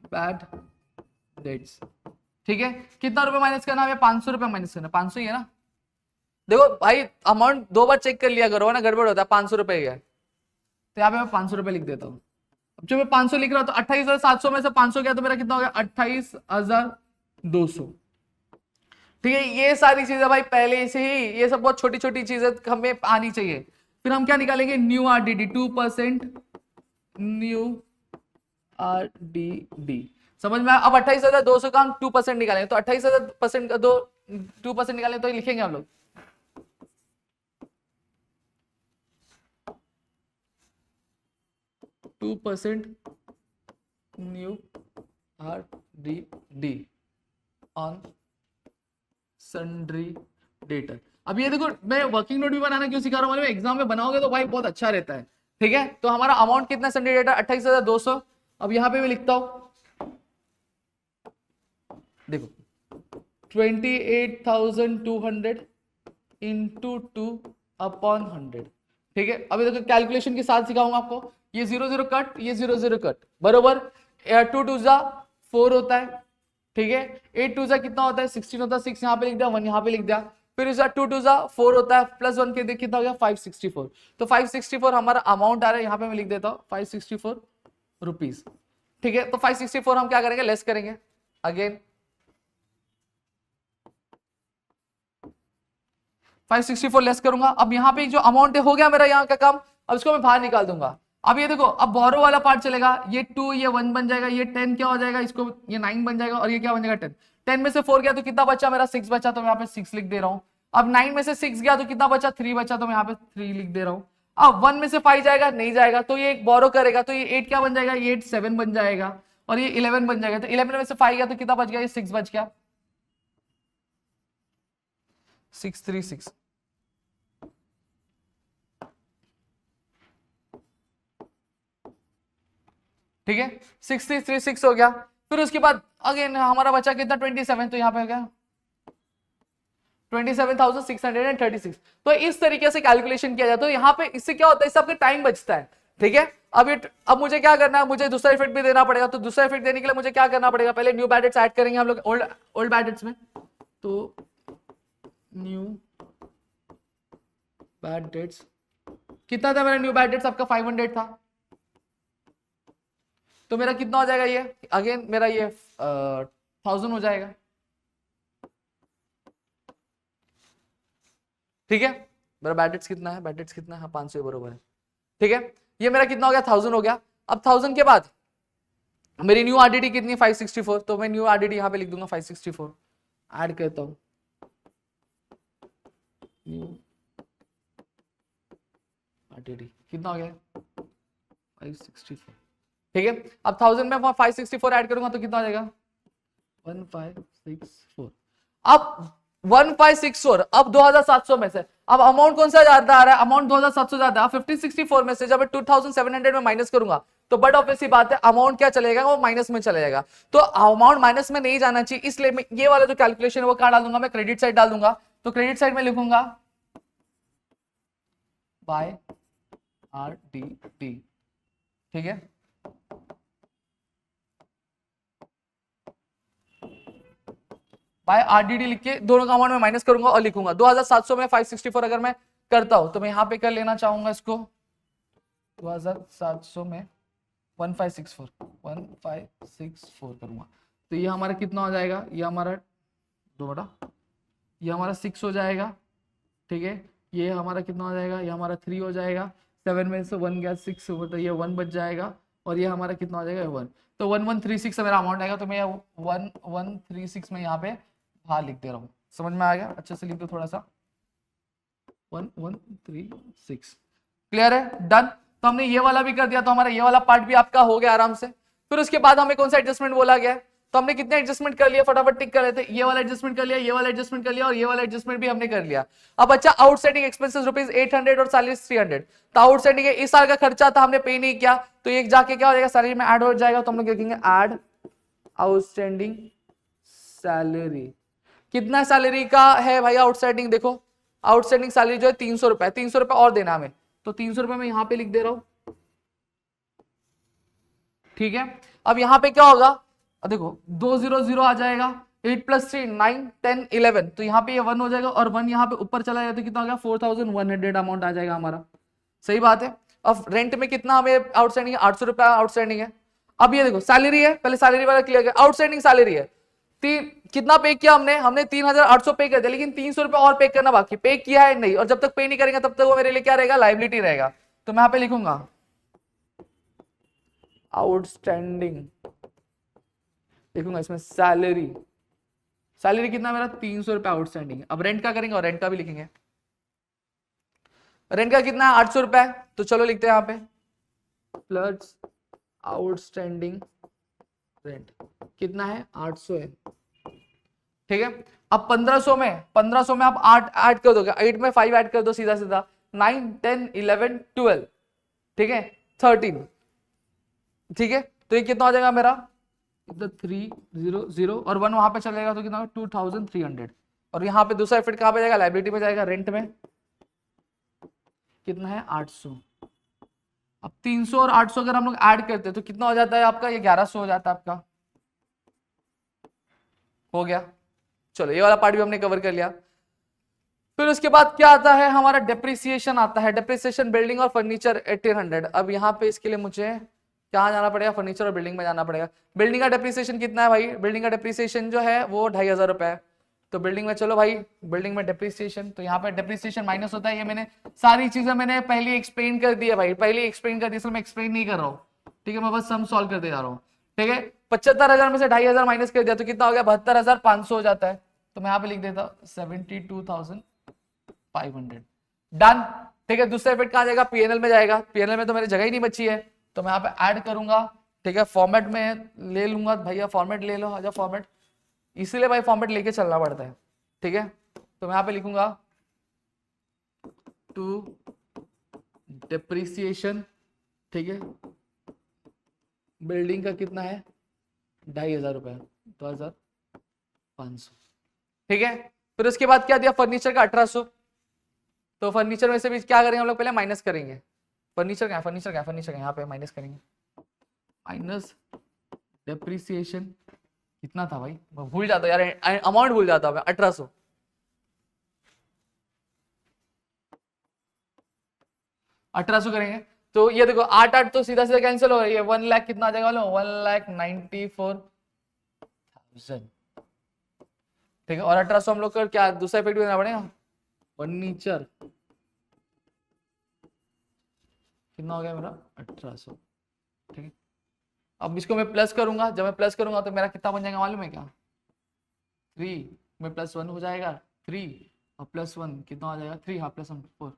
बैड डेट्स, ठीक है, कितना रुपए माइनस करना है, 500 रुपए माइनस करना, 500 ही है ना। देखो भाई अमाउंट 2 बार चेक कर लिया करो ना, गड़बड़ होता है, 500 रुपए ही है। तो यहाँ पे मैं 500 रुपए लिख देता हूँ। अब जो मैं 500 लिख रहा हूँ, तो 28,700 में से 500 गया तो मेरा कितना हो गया, 28,200, ठीक है। ये सारी चीजें भाई पहले से ही, ये सब बहुत छोटी छोटी चीजें हमें आनी चाहिए। फिर हम क्या निकालेंगे, न्यू आरडीडी 2%, न्यू आरडीडी, समझ में। अब 28,200 का हम 2% निकालेंगे, तो 28,000% का 2% निकालेंगे तो लिखेंगे हम लोग 2% new RDD on sundry debtor. अब ये देखो मैं वर्किंग नोट भी बनाना क्यों सिखा रहा हूँ, एग्जाम में बनाओगे तो भाई बहुत अच्छा रहता है, ठीक है। तो हमारा अमाउंट कितना, सन्ड्री डेटर 28,200। अब यहाँ पे मैं लिखता हूँ देखो 28,200 इंटू 2/100, ठीक है। अभी देखो कैलकुलेशन के साथ सिखाऊंगा आपको, ये 0 0 कट, ये 0 0 कट, बरोबर। 2 2 जा 4 होता है, ठीक है। 8 2 जा कितना होता है 16 होता है, 6 यहाँ पे लिख दिया, 1 यहाँ पे लिख दिया, फिर इस 2 2 जा 4 होता है, प्लस 1 के देख कितना हो गया 564। तो 564 हमारा अमाउंट आ रहा है, यहाँ पे मैं लिख देता हूँ 564 रुपीज, ठीक है। तो 564 हम क्या करेंगे, लेस करेंगे अगेन, 564 लेस करूंगा। अब यहाँ पे जो अमाउंट है हो गया मेरा यहाँ का काम, अब इसको मैं बाहर निकाल दूंगा। अब ये देखो, अब बोरो वाला पार्ट चलेगा, ये 2 ये 1 बन जाएगा, ये 10 क्या हो जाएगा, इसको ये 9 बन जाएगा, और ये क्या बन जाएगा 10। 10 में से 4 गया तो कितना बचा मेरा 6 बचा, तो मैं यहाँ पे 6 लिख दे रहा हूँ। अब 9 में से 6 गया तो कितना बचा 3 बचा, तो मैं यहाँ पे 3 लिख दे रहा हूँ। अब 1 में से 5 जाएगा, नहीं जाएगा, तो ये एक बोरो करेगा, तो ये 8 क्या बन जाएगा, ये 8 7 बन जाएगा, और ये 11 बन जाएगा। तो 11 में से 5 गया तो कितना बच गया, ये 6 बच गया, 636, ठीक है। 636 हो गया। फिर उसके बाद अगेन हमारा बचा कितना 27, तो यहाँ पे हो गया 27,636। तो इस तरीके से कैलकुलेशन किया जाता है। तो यहाँ पे इससे क्या होता है, इससे आपका टाइम बचता है, ठीक है। अब मुझे क्या करना है, मुझे दूसरा इफेक्ट भी देना पड़ेगा। तो दूसरा इफेक्ट देने के लिए मुझे क्या करना पड़ेगा, पहले न्यू बैडेट्स ऐड करेंगे हम लोग ओल्ड बैडेट्स में। तो न्यू बैडेट्स कितना था मेरा, न्यू बैडेट्स आपका 500 था, तो मेरा कितना हो जाएगा, ये अगेन मेरा ये 1000 हो जाएगा, ठीक है। मेरा बैडेट्स कितना है, बैडेट्स कितना है 500 बरोबर है, ठीक है। ये मेरा कितना हो गया 1000 हो गया। अब 1000 के बाद मेरी न्यू आरडीडी कितनी 564, तो मैं न्यू आरडीडी यहाँ पे लिख दूंगा 564, ऐड करता हूँ न्यू आरडीडी, कितना हो गया 564, ठीक है। अब 1000 में 564 ऐड करूंगा तो कितना हो जाएगा 1564। अब 1564, अब 2700 में से अब अमाउंट कौन सा ज्यादा आ रहा है, अमाउंट 2700 ज्यादा है। 1564 में से जब मैं 2700 में माइनस करूंगा तो बट ऑब्वियसली बात है अमाउंट क्या चलेगा, वो माइनस में चले जाएगा। तो अमाउंट माइनस में नहीं जाना चाहिए, इसलिए मैं ये वाला जो कैलकुलेशन है वो कहां डाल दूंगा, मैं क्रेडिट साइड डाल दूंगा। तो क्रेडिट साइड में लिखूंगा बाय आरडीडी, ठीक है। बाय आरडीडी लिख के दोनों का अमाउंट में माइनस करूंगा और लिखूंगा 2700 में 564 अगर मैं करता हूं तो मैं यहां पे कर लेना चाहूंगा इसको 2700 में 1564 करूंगा। तो ये हमारा कितना हो जाएगा, ये हमारा 2 ये हमारा 6 हो जाएगा, ठीक है। ये हमारा कितना हो जाएगा, ये हमारा 3 हो जाएगा, 7 में से 1 गया 6 तो ये 1 बच जाएगा, और ये हमारा कितना हो जाएगा 1। तो 1136 मेरा अमाउंट आएगा। तो मैं 1136 में यहाँ पे बाहर लिख दे रहा हूँ, समझ में आ गया, अच्छे से लिख दो थोड़ा सा 1136, क्लियर है, डन। तो हमने ये वाला भी कर दिया, तो हमारा ये वाला पार्ट भी आपका हो गया आराम से। फिर उसके बाद हमें कौन सा एडजस्टमेंट बोला गया, तो हमने कितने एडजस्टमेंट कर लिया फटाफट टिक कर रहे थे, ये वाला एडजस्टमेंट कर लिया, ये वाला एडजस्टमेंट कर लिया, और ये वाला एडजस्टमेंट भी हमने कर लिया। अब अच्छा, आउटस्टैंडिंग एक्सपेंसेस रुपीज 800 और सैलरी 300। तो आउटस्टैंडिंग इस साल का खर्चा था, हमने पे नहीं किया, तो एक जाके क्या हो जाएगा सैलरी में ऐड हो जाएगा। तो हम लोग लिखेंगे ऐड आउटस्टैंडिंग सैलरी। कितना सैलरी का है भाई आउटस्टैंडिंग, देखो आउटस्टैंडिंग सैलरी जो है 300 रुपए, 300 रुपए और देना हमें, तो 300 रुपए मैं यहां पे लिख दे रहा हूं, ठीक है। अब यहां पे क्या होगा, देखो 200 आ जाएगा, 8 + 3 9 10 11, तो यहाँ पे ये 1 हो जाएगा, और 1 यहाँ पे ऊपर चला जाए तो कितना हो गया 4100 अमाउंट आ जाएगा हमारा, सही बात है। अब रेंट में कितना हमें आउटस्टैंडिंग है, 800 रुपया आउटस्टैंडिंग है। अब ये देखो सैलरी है, पहले सैलरी वाला क्लियर किया, आउटस्टैंडिंग सैलरी है, कितना पे किया हमने 3800 पे कर दिया, लेकिन 300 रुपए और पे करना बाकी, पे किया है नहीं, और जब तक पे नहीं करेंगे तब तक वो मेरे लिए क्या रहेगा, लायबिलिटी रहेगा। तो मैं यहाँ पे लिखूंगा आउटस्टैंडिंग, लिखूंगा इसमें सैलरी, सैलरी कितना मेरा 300 रुपए आउटस्टैंडिंग है। अब रेंट का करेंगे और रेंट का भी लिखेंगे, रेंट का कितना है 800 रुपए, तो चलो लिखते हैं यहाँ पे प्लस आउटस्टैंडिंग रेंट कितना है 800 है, ठीक है। अब 1500 में आप 8 ऐड कर दोगे, 8 में 5 ऐड कर दो सीधा सीधा, 9 10 11 12, ठीक है 13, ठीक है। तो ये कितना हो जाएगा मेरा इधर 300 और 1 वहां पे चलेगा तो कितना होगा 2300। और यहाँ पे दूसरा इफेक्ट कहाँ पे जाएगा, लाइबिलिटी पे जाएगा, रेंट में कितना है 800। अब 300 और 800 अगर हम लोग ऐड करते हैं तो कितना हो जाता है आपका, ये 1100 हो जाता है आपका। हो गया, चलो ये वाला पार्ट भी हमने कवर कर लिया। फिर उसके बाद क्या आता है, हमारा डेप्रिसिएशन आता है। डेप्रिसिएशन बिल्डिंग और फर्नीचर 1800। अब यहाँ पे इसके लिए मुझे क्या जाना पड़ेगा, फर्नीचर और बिल्डिंग में जाना पड़ेगा। बिल्डिंग का डेप्रिसिएशन कितना है भाई, बिल्डिंग का डेप्रिसिएशन जो है वो 2500 रुपए है। तो बिल्डिंग में चलो भाई, बिल्डिंग में डेप्रिसिएशन, तो यहाँ पे डेप्रिसिएशन माइनस होता है। ये मैंने सारी चीजें मैंने पहले एक्सप्लेन कर दी है भाई, पहले एक्सप्लेन कर दी, इसलिए मैं एक्सप्लेन नहीं कर रहा हूँ, ठीक है, मैं बस सम सॉल्व करते जा रहा हूँ, ठीक है। 75,000 में से 2500 माइनस कर दिया तो कितना हो गया, 72,500 हो जाता है। तो मैं यहाँ पे लिख देता हूँ 72,500, डन, ठीक है। दूसरा इफेक्ट कहाँ जाएगा, पीएनएल में जाएगा। पीएनएल में तो मेरी जगह ही नहीं बची है, तो मैं यहाँ पे ऐड करूंगा, ठीक है। फॉर्मेट में ले लूंगा भैया, फॉर्मेट ले लो, आजा फॉर्मेट, इसीलिए भाई फॉर्मेट लेके चलना पड़ता है, ठीक है। तो मैं यहाँ पे लिखूंगा टू डेप्रिसिएशन, ठीक है, बिल्डिंग का कितना है 2500 रुपए, 2500, ठीक है। फिर उसके बाद क्या दिया, फर्नीचर का 1800। तो फर्नीचर में से भी क्या करेंगे हम लोग, पहले माइनस करेंगे। फर्नीचर का फर्नीचर यहाँ पे माइनस करेंगे, माइनस डेप्रिसिएशन कितना था भाई, मैं भूल जाता यार, अमाउंट भूल जाता मैं, 1800। 1800 करेंगे तो ये देखो 8 तो सीधा सीधा कैंसिल होगा, ये 1 लाख कितना आ जाएगा, 1,94,000, ठीक है। और 1800 हम लोग का क्या दूसरा इफेक्ट भी देना पड़ेगा, फर्नीचर कितना हो गया मेरा 1800, ठीक है। अब इसको मैं प्लस करूंगा, जब मैं प्लस करूंगा तो मेरा कितना बन जाएगा मालूम है क्या, 3 में +1 हो जाएगा, 3 और +1 कितना आ जाएगा, 3, हाँ +1 4,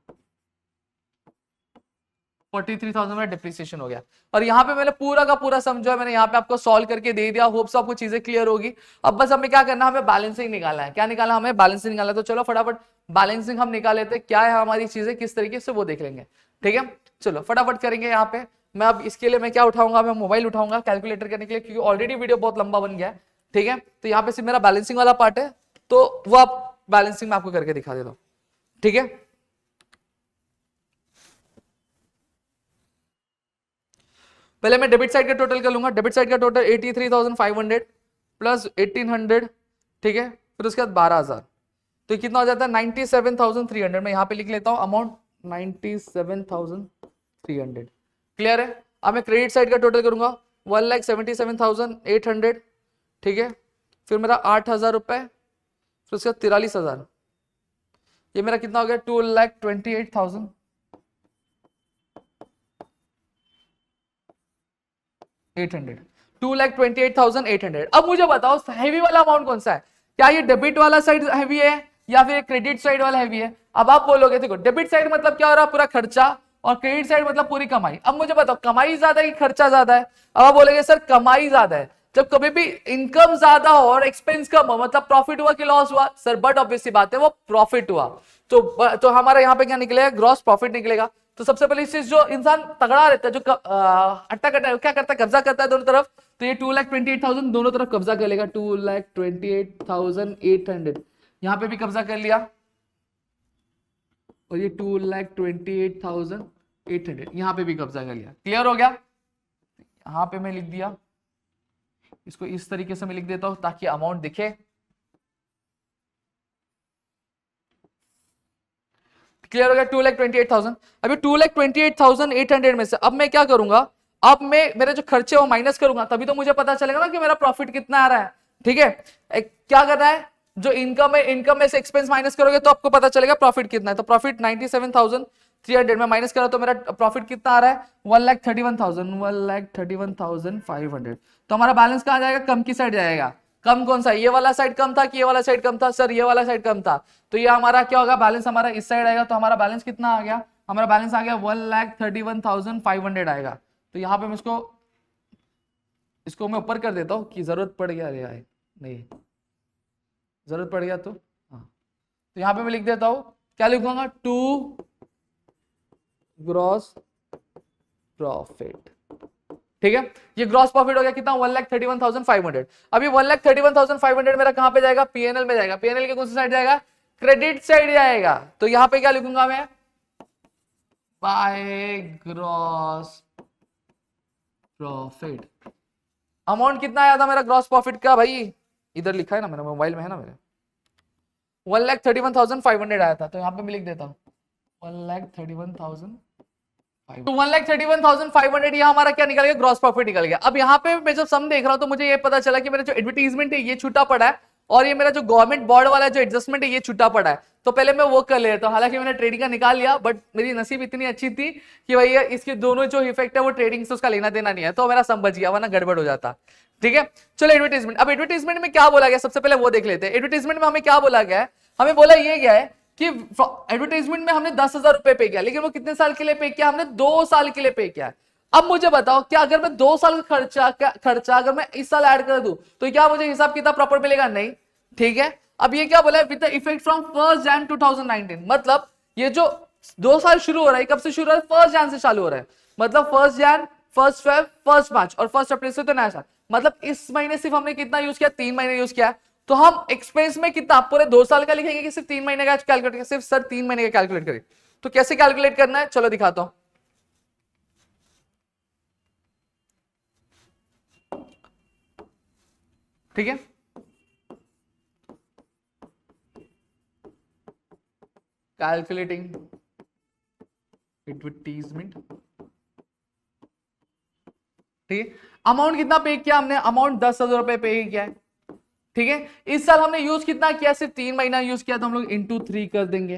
43,000 में डिप्रिसिएशन हो गया। और यहाँ पे मैंने पूरा का पूरा समझो है, मैंने यहाँ पे आपको सॉल्व करके दे दिया, होप सो आपको चीजें क्लियर होगी। अब बस हमें क्या करना है, हमें बैलेंसिंग निकालना है। क्या निकालना, हमें बैलेंसिंग निकालना है। तो चलो फटाफट बैलेंसिंग हम निकाल लेते हैं, क्या है हमारी चीजें किस तरीके से वो देख लेंगे, ठीक है। चलो फटाफट करेंगे। यहाँ पे मैं अब इसके लिए मैं क्या उठाऊंगा, मैं मोबाइल उठाऊंगा कैलकुलेटर करने के लिए, क्योंकि ऑलरेडी वीडियो बहुत लंबा बन गया है, ठीक है। तो यहाँ पे सिर्फ मेरा बैलेंसिंग वाला पार्ट है, तो वो आप बैलेंसिंग में आपको करके दिखा देता हूँ, ठीक है। पहले मैं डेबिट साइड का टोटल कर लूंगा। डेबिट साइड का टोटल 83,500 प्लस 1800, ठीक है। फिर उसके बाद 12,000, तो कितना हो जाता है 97,300। मैं यहाँ पे लिख लेता हूँ अमाउंट 97,300, क्लियर है। अब मैं क्रेडिट साइड का टोटल करूंगा 1,77,800, ठीक है। फिर मेरा 8,000 रुपए, फिर उसके बाद 43,000, ये मेरा कितना हो गया 2,28,800, 2,28,800। अब मुझे बताओ हैवी वाला अमाउंट कौन सा है, क्या ये डेबिट वाला साइड हैवी है या फिर क्रेडिट साइड वाला हैवी है। अब आप बोलोगे देखो डेबिट साइड मतलब क्या हो रहा है, पूरा खर्चा, और क्रेडिट साइड मतलब पूरी कमाई। अब मुझे बताओ कमाई ज्यादा है कि खर्चा ज्यादा है। अब आप बोलेंगे सर कमाई ज्यादा है। जब कभी भी इनकम ज्यादा हो और एक्सपेंस कम हो, मतलब प्रॉफिट हुआ कि लॉस हुआ सर, बट ऑब्वियसली बात है वो प्रॉफिट हुआ। तो हमारा यहाँ पे क्या निकलेगा, ग्रॉस प्रॉफिट निकलेगा। तो सबसे पहली चीज, जो इंसान तगड़ा रहता है, जो अट्टा कट्टा क्या करता है, कब्जा करता है दोनों तरफ, तो ये 2,28,000 दोनों तरफ कब्जा कर लेगा, 2,28,800 यहाँ पे भी कब्जा कर लिया, और ये 2,28,800 यहाँ पे भी कब्जा कर लिया। क्लियर हो गया। यहाँ पे मैं लिख दिया, इसको इस तरीके से मैं लिख देता हूं ताकि अमाउंट दिखे। क्लियर हो गया, 2,28,000। अभी 2,28,800 में से अब मैं क्या करूंगा, अब मैं मेरे जो खर्चे वो माइनस करूंगा, तभी तो मुझे पता चलेगा ना कि मेरा प्रॉफिट कितना आ रहा है, ठीक है। क्या करना है, जो इनकम है इनकम में से एक्सपेंस माइनस करोगे तो आपको पता चलेगा प्रॉफिट कितना है। तो प्रॉफिट 97,300 में माइनस करो तो मेरा प्रॉफिट कितना आ रहा है 1,31,500। तो हमारा बैलेंस कहां जाएगा, कम की साइड जाएगा। कम कौन सा, ये वाला साइड कम था कि ये वाला साइड कम था, सर ये वाला साइड कम था। तो ये हमारा क्या होगा, बैलेंस हमारा इस साइड आएगा। तो हमारा बैलेंस कितना आ गया, हमारा बैलेंस आ गया 1,31,500 आएगा। तो यहाँ पे मैं इसको मैं ऊपर कर देता हूँ कि जरूरत पड़ गया, अरे यार नहीं जरूरत पड़ गया तो हाँ। तो यहाँ पे मैं लिख देता हूँ, क्या लिखूंगा, 2 ग्रॉस प्रॉफिट, ठीक है, ये ग्रॉस प्रॉफिट हो गया कितना 1,31,500। अभी 1,31,500 मेरा कहां पे जाएगा, पीएनएल में जाएगा। पीएनएल के कौन सी साइड जाएगा, क्रेडिट साइड जाएगा। तो यहां पे क्या लिखूंगा मैं, बाय ग्रॉस प्रॉफिट। अमाउंट कितना आया था मेरा ग्रॉस प्रॉफिट का भाई, इधर लिखा है ना मेरे मोबाइल में, है ना मेरे, 1,31,500 आया था। तो यहाँ पे मैं लिख देता हूँ 1,31,500। तो 1,31,500 यहाँ हमारा क्या निकल गया, ग्रॉस प्रॉफिट निकल गया। अब यहाँ पे मैं जब सम देख रहा हूँ तो मुझे ये पता चला कि मेरा जो एडवर्टीजमेंट है ये छूटा पड़ा है, और ये मेरा जो गवर्नमेंट बॉन्ड वाला जो एडजस्टमेंट है ये छूटा पड़ा है। तो पहले मैं वो कर लेता हूँ। हालांकि मैंने ट्रेडिंग का निकाल लिया, बट मेरी नसीब इतनी अच्छी थी कि भैया इसके दोनों जो इफेक्ट है वो ट्रेडिंग से उसका लेना देना नहीं है, तो मेरा सम बच गया, वरना गड़बड़ हो जाता। ठीक है, चलो एडवर्टीजमेंट। अब एडवर्टीजमेंट में क्या बोला गया, सबसे पहले वो देख लेते हैं। एडवर्टीजमेंट में हमें क्या बोला गया है, हमें बोला ये गया है कि एडवर्टाइजमेंट में हमने 10,000 रुपए पे किया, लेकिन वो कितने साल के लिए पे किया, हमने 2 साल के लिए पे किया। अब मुझे बताओ, क्या अगर मैं 2 साल का खर्चा अगर मैं इस साल ऐड कर दूं तो क्या मुझे हिसाब किताब प्रॉपर मिलेगा, नहीं। ठीक है, अब ये क्या बोला है, with the effect from 1 Jan 2019, मतलब ये जो 2 साल शुरू हो रहा है, कब से शुरू हो रहा है, 1 Jan से चालू हो रहा है। मतलब 1 Jan, 1 Feb, 1 March और 1 April से तो नया साल। मतलब इस महीने सिर्फ हमने कितना यूज किया, 3 महीने यूज किया। तो हम एक्सपेंस में कितना पूरे 2 साल का लिखेंगे कि सिर्फ 3 महीने का कैलकुलेट करें, सिर्फ सर 3 महीने का कैलकुलेट करें। तो कैसे कैलकुलेट करना है, चलो दिखाता हूं। ठीक है, कैलकुलेटिंग एडवर्टीजमेंट। ठीक है, अमाउंट कितना पे किया हमने, अमाउंट 10,000 रुपए पे किया है। ठीक है, इस साल हमने यूज कितना किया, सिर्फ 3 महीना यूज किया, तो हम लोग इंटू 3 कर देंगे।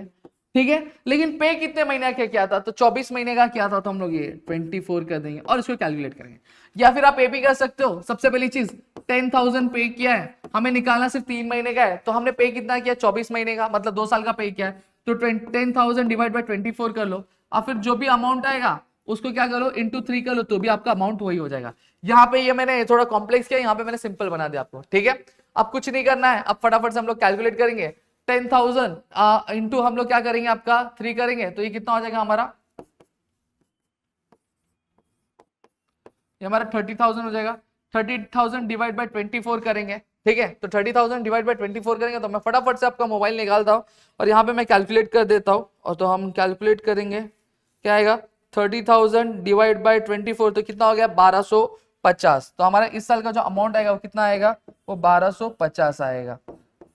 ठीक है, लेकिन पे कितने महीने का किया था, तो 24 महीने का किया था, तो हम लोग ये 24 कर देंगे और इसको कैलकुलेट करेंगे। या फिर आप ये भी कर सकते हो, सबसे पहली चीज 10,000 पे किया है, हमें निकालना सिर्फ 3 महीने का है, तो हमने पे कितना किया, 24 महीने का, मतलब 2 साल का पे किया है। तो 10,000 डिवाइड बाई 24 कर लो, और फिर जो भी अमाउंट आएगा उसको क्या करो, इंटू 3 कर लो, तो भी आपका अमाउंट वही हो जाएगा। यहाँ पे ये मैंने थोड़ा कॉम्प्लेक्स किया, यहाँ पे मैंने सिंपल बना दिया आपको। ठीक है, अब कुछ नहीं करना है, अब फटाफट से हम लोग कैलकुलेट करेंगे। 10,000 इंटू हम लोग क्या करेंगे, आपका 3 करेंगे, तो ये कितना हो जाएगा हमारा, ये हमारा 30,000 हो जाएगा। 30,000 डिवाइड बाई 24 करेंगे। ठीक है, तो 30,000 डिवाइड बाई 24 करेंगे, तो मैं फटाफट से आपका मोबाइल निकालता हूँ और यहाँ पे मैं कैलकुलेट कर देता हूँ। और तो हम कैलकुलेट करेंगे, क्या आएगा, 30,000 डिवाइड बाई 24, तो कितना हो गया, 1250। तो हमारा इस साल का जो अमाउंट आएगा वो कितना आएगा, वो 1250 आएगा।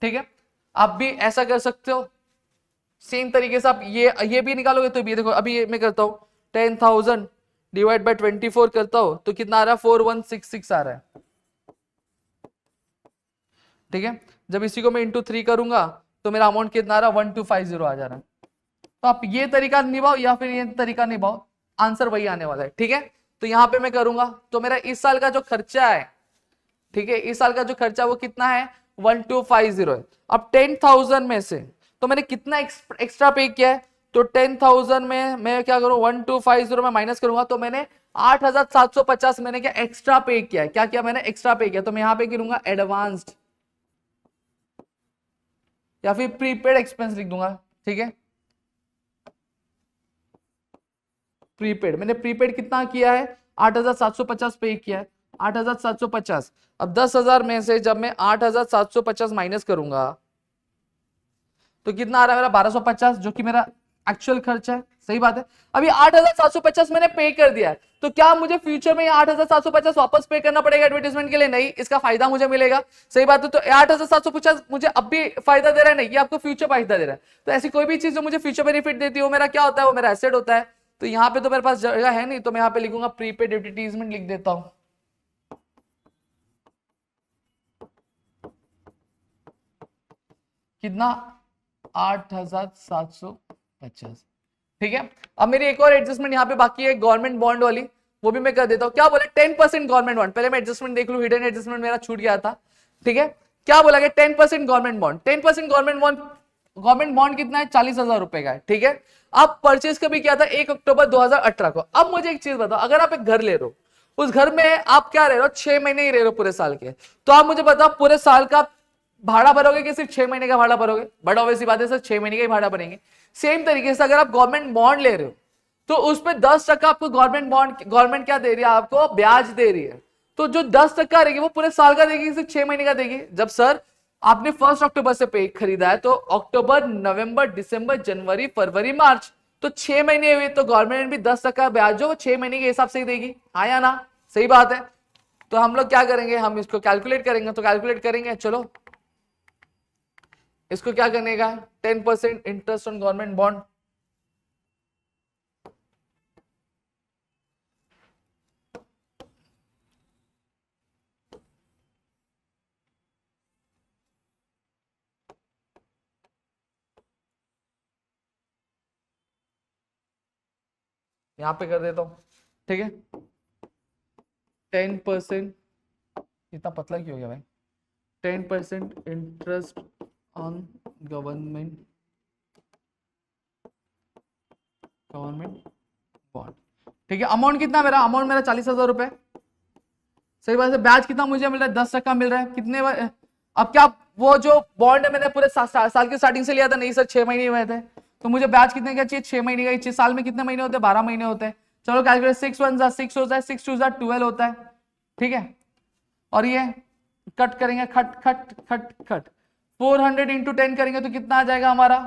ठीक है, आप भी ऐसा कर सकते हो, सेम तरीके से आप ये भी निकालोगे। तो ये देखो, अभी ये मैं करता हूँ 10,000 डिवाइड बाई 24 करता हूँ, तो कितना आ रहा है, 4166 आ रहा है। ठीक है, जब इसी को मैं इंटू 3 करूंगा तो मेरा अमाउंट कितना आ रहा है, 1250 आ जा रहा है। तो आप ये तरीका निभाओ या फिर ये तरीका निभाओ, आंसर वही आने वाला है। ठीक है, तो यहां पे मैं करूंगा, तो मेरा इस साल का जो खर्चा है, ठीक है, इस साल का जो खर्चा वो कितना है, 1250 है। अब 10,000 में से तो मैंने कितना एक्स्ट्रा पे किया है, तो 10,000 में मैं क्या करूं, 1250 में माइनस करूंगा, तो मैंने 8,750 मैंने क्या एक्स्ट्रा पे किया है। क्या किया मैंने, एक्स्ट्रा पे किया। तो मैं यहां पे गिनूंगा एडवांस्ड या फिर प्रीपेड एक्सपेंस लिख दूंगा। ठीक है, प्रीपेड, मैंने प्रीपेड कितना किया है, 8,750 पे किया है, 8,750। अब 10,000 में से जब मैं 8,750 माइनस करूंगा तो कितना आ रहा है मेरा, 1250, जो कि मेरा एक्चुअल खर्च है। सही बात है, अभी 8,750 मैंने पे कर दिया है, तो क्या मुझे फ्यूचर में 8,750 वापस पे करना पड़ेगा एडवर्टाइजमेंट के लिए, नहीं, इसका फायदा मुझे मिलेगा। सही बात है, तो 8,750 मुझे अब भी फायदा दे रहा है, नहीं, ये आपको फ्यूचर फायदा दे रहा है। तो ऐसी कोई भी चीज जो मुझे फ्यूचर बेनिफिट देती है वो मेरा क्या होता है, वो मेरा एसेट होता है। तो यहाँ पे तो मेरे पास जगह है नहीं, तो मैं यहाँ पे लिखूंगा प्रीपेड एडवर्टाइजमेंट लिख देता हूं। कितना, 8,750। ठीक है, अब मेरी एक और एडजस्टमेंट यहाँ पे बाकी है, गवर्नमेंट बॉन्ड वाली, वो भी मैं कर देता हूँ। क्या बोले, 10% गवर्नमेंट बॉन्ड। पहले मैं एडजस्टमेंट देख लूं, हिडन एडजस्टमेंट मेरा छूट गया था। ठीक है, क्या बोला गया, 10% government bond. 10% government bond, government bond कितना है, 40,000 रुपए का है। ठीक है, अब परचेज कभी किया था, 1 अक्टूबर 2018 को। अब मुझे एक चीज बताओ, अगर आप एक घर ले रहे हो, उस घर में आप क्या रह रहे हो, 6 महीने ही रह रहे हो पूरे साल के, तो आप मुझे बताओ पूरे साल का भाड़ा भरोगे कि सिर्फ 6 महीने का भाड़ा भरोगे, बड़ा ऑब्वियस बात है सर, 6 महीने का ही भाड़ा भरेंगे। सेम तरीके से अगर आप गवर्नमेंट बॉन्ड ले रहे हो, तो उस पर 10% आपको गवर्नमेंट क्या दे रही है, आपको ब्याज दे रही है। तो जो 10% रहेगी वो पूरे साल का देगी, सिर्फ 6 महीने का देगी। जब सर आपने 1 अक्टूबर से पे खरीदा है तो अक्टूबर, नवंबर, दिसंबर, जनवरी, फरवरी, मार्च, तो 6 महीने हुए, तो गवर्नमेंट भी 10% ब्याज जो 6 महीने के हिसाब से ही देगी, हाँ या ना, सही बात है। तो हम लोग क्या करेंगे, हम इसको कैलकुलेट करेंगे, तो कैलकुलेट करेंगे, चलो इसको क्या करने का, 10% इंटरेस्ट ऑन गवर्नमेंट बॉन्ड, यहां पे कर देता हूं, ठीक है। 10%, इतना पतला क्यों हो गया भाई, 10% इंटरेस्ट ऑन गवर्नमेंट बॉन्ड, ठीक है। अमाउंट कितना मेरा, अमाउंट मेरा 40,000 रुपए, सही बात है। ब्याज कितना मुझे मिल रहा है, 10% मिल रहा है, कितने अब क्या, वो जो बॉन्ड है मैंने पूरे साल की स्टार्टिंग से लिया था, नहीं सर 6 महीने हुए थे, तो मुझे ब्याज कितने का चाहिए, 6 महीने का ही चाहिए। साल में कितने महीने होते हैं, 12 महीने होते हैं। चलो कैलकुलेट, 6 1 जा 6 होता है, 6 2 जा 12 होता है, ठीक है। और ये कट करेंगे, खट खट खट खट, 400 इंटू 10 करेंगे तो कितना आ जाएगा हमारा,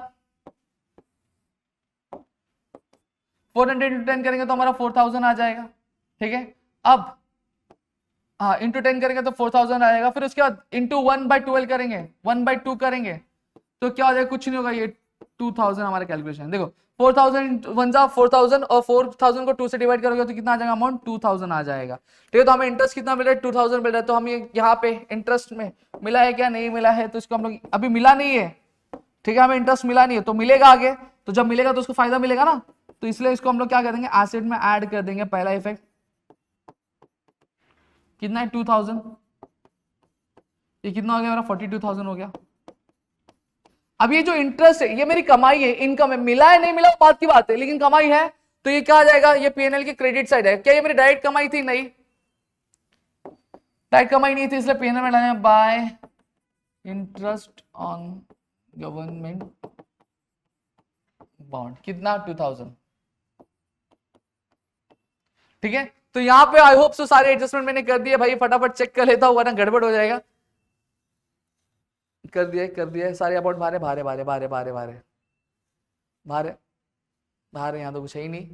400 इंटू 10 करेंगे तो हमारा 4000 आ जाएगा, ठीक है। अब हाँ इंटू 10 करेंगे तो 4000 आएगा, फिर उसके बाद इंटू 1/12 करेंगे, 1/2 करेंगे तो क्या हो जाएगा, कुछ नहीं होगा, ये 2000 हमारे कैलकुलेशन। देखो 4000 वन जा 4000 और 4000 को 2 से डिवाइड करोगे तो कितना आ जाएगा, अमाउंट 2000 आ जाएगा, ठीक है। तो हमें इंटरेस्ट कितना मिल रहा है, 2000 मिल रहा है। तो हम ये यहाँ पे इंटरेस्ट में मिला है क्या, नहीं मिला है, तो इसको हम लोग अभी मिला नहीं है, ठीक है, हमें इंटरेस्ट मिला नहीं है, तो मिलेगा आगे, तो जब मिलेगा तो उसको फायदा मिलेगा ना, तो इसलिए इसको हम लोग क्या कर देंगे, एसेट में ऐड कर देंगे, पहला इफेक्ट कितना है 2000, ये कितना हो गया मेरा 42,000 हो गया। अब ये जो इंटरेस्ट है ये मेरी कमाई है, इनकम है, मिला है नहीं मिला बात की बात है, लेकिन कमाई है, तो ये क्या आ जाएगा, ये पीएनएल की क्रेडिट साइड है। क्या ये मेरी डायरेक्ट कमाई थी, नहीं डायरेक्ट कमाई नहीं थी, इसलिए पीएनएल में डालेंगे bye interest on government bond, कितना 2000, ठीक है। तो यहां पे आई होप सो सारे एडजस्टमेंट मैंने कर दिए भाई, फटाफट चेक कर लेता हूं वरना गड़बड़ हो जाएगा। कर दिया सारे अमाउंट, भारे भारे भारे भारे भारे भारे भारे भारे, यहां तो कुछ है ही नहीं,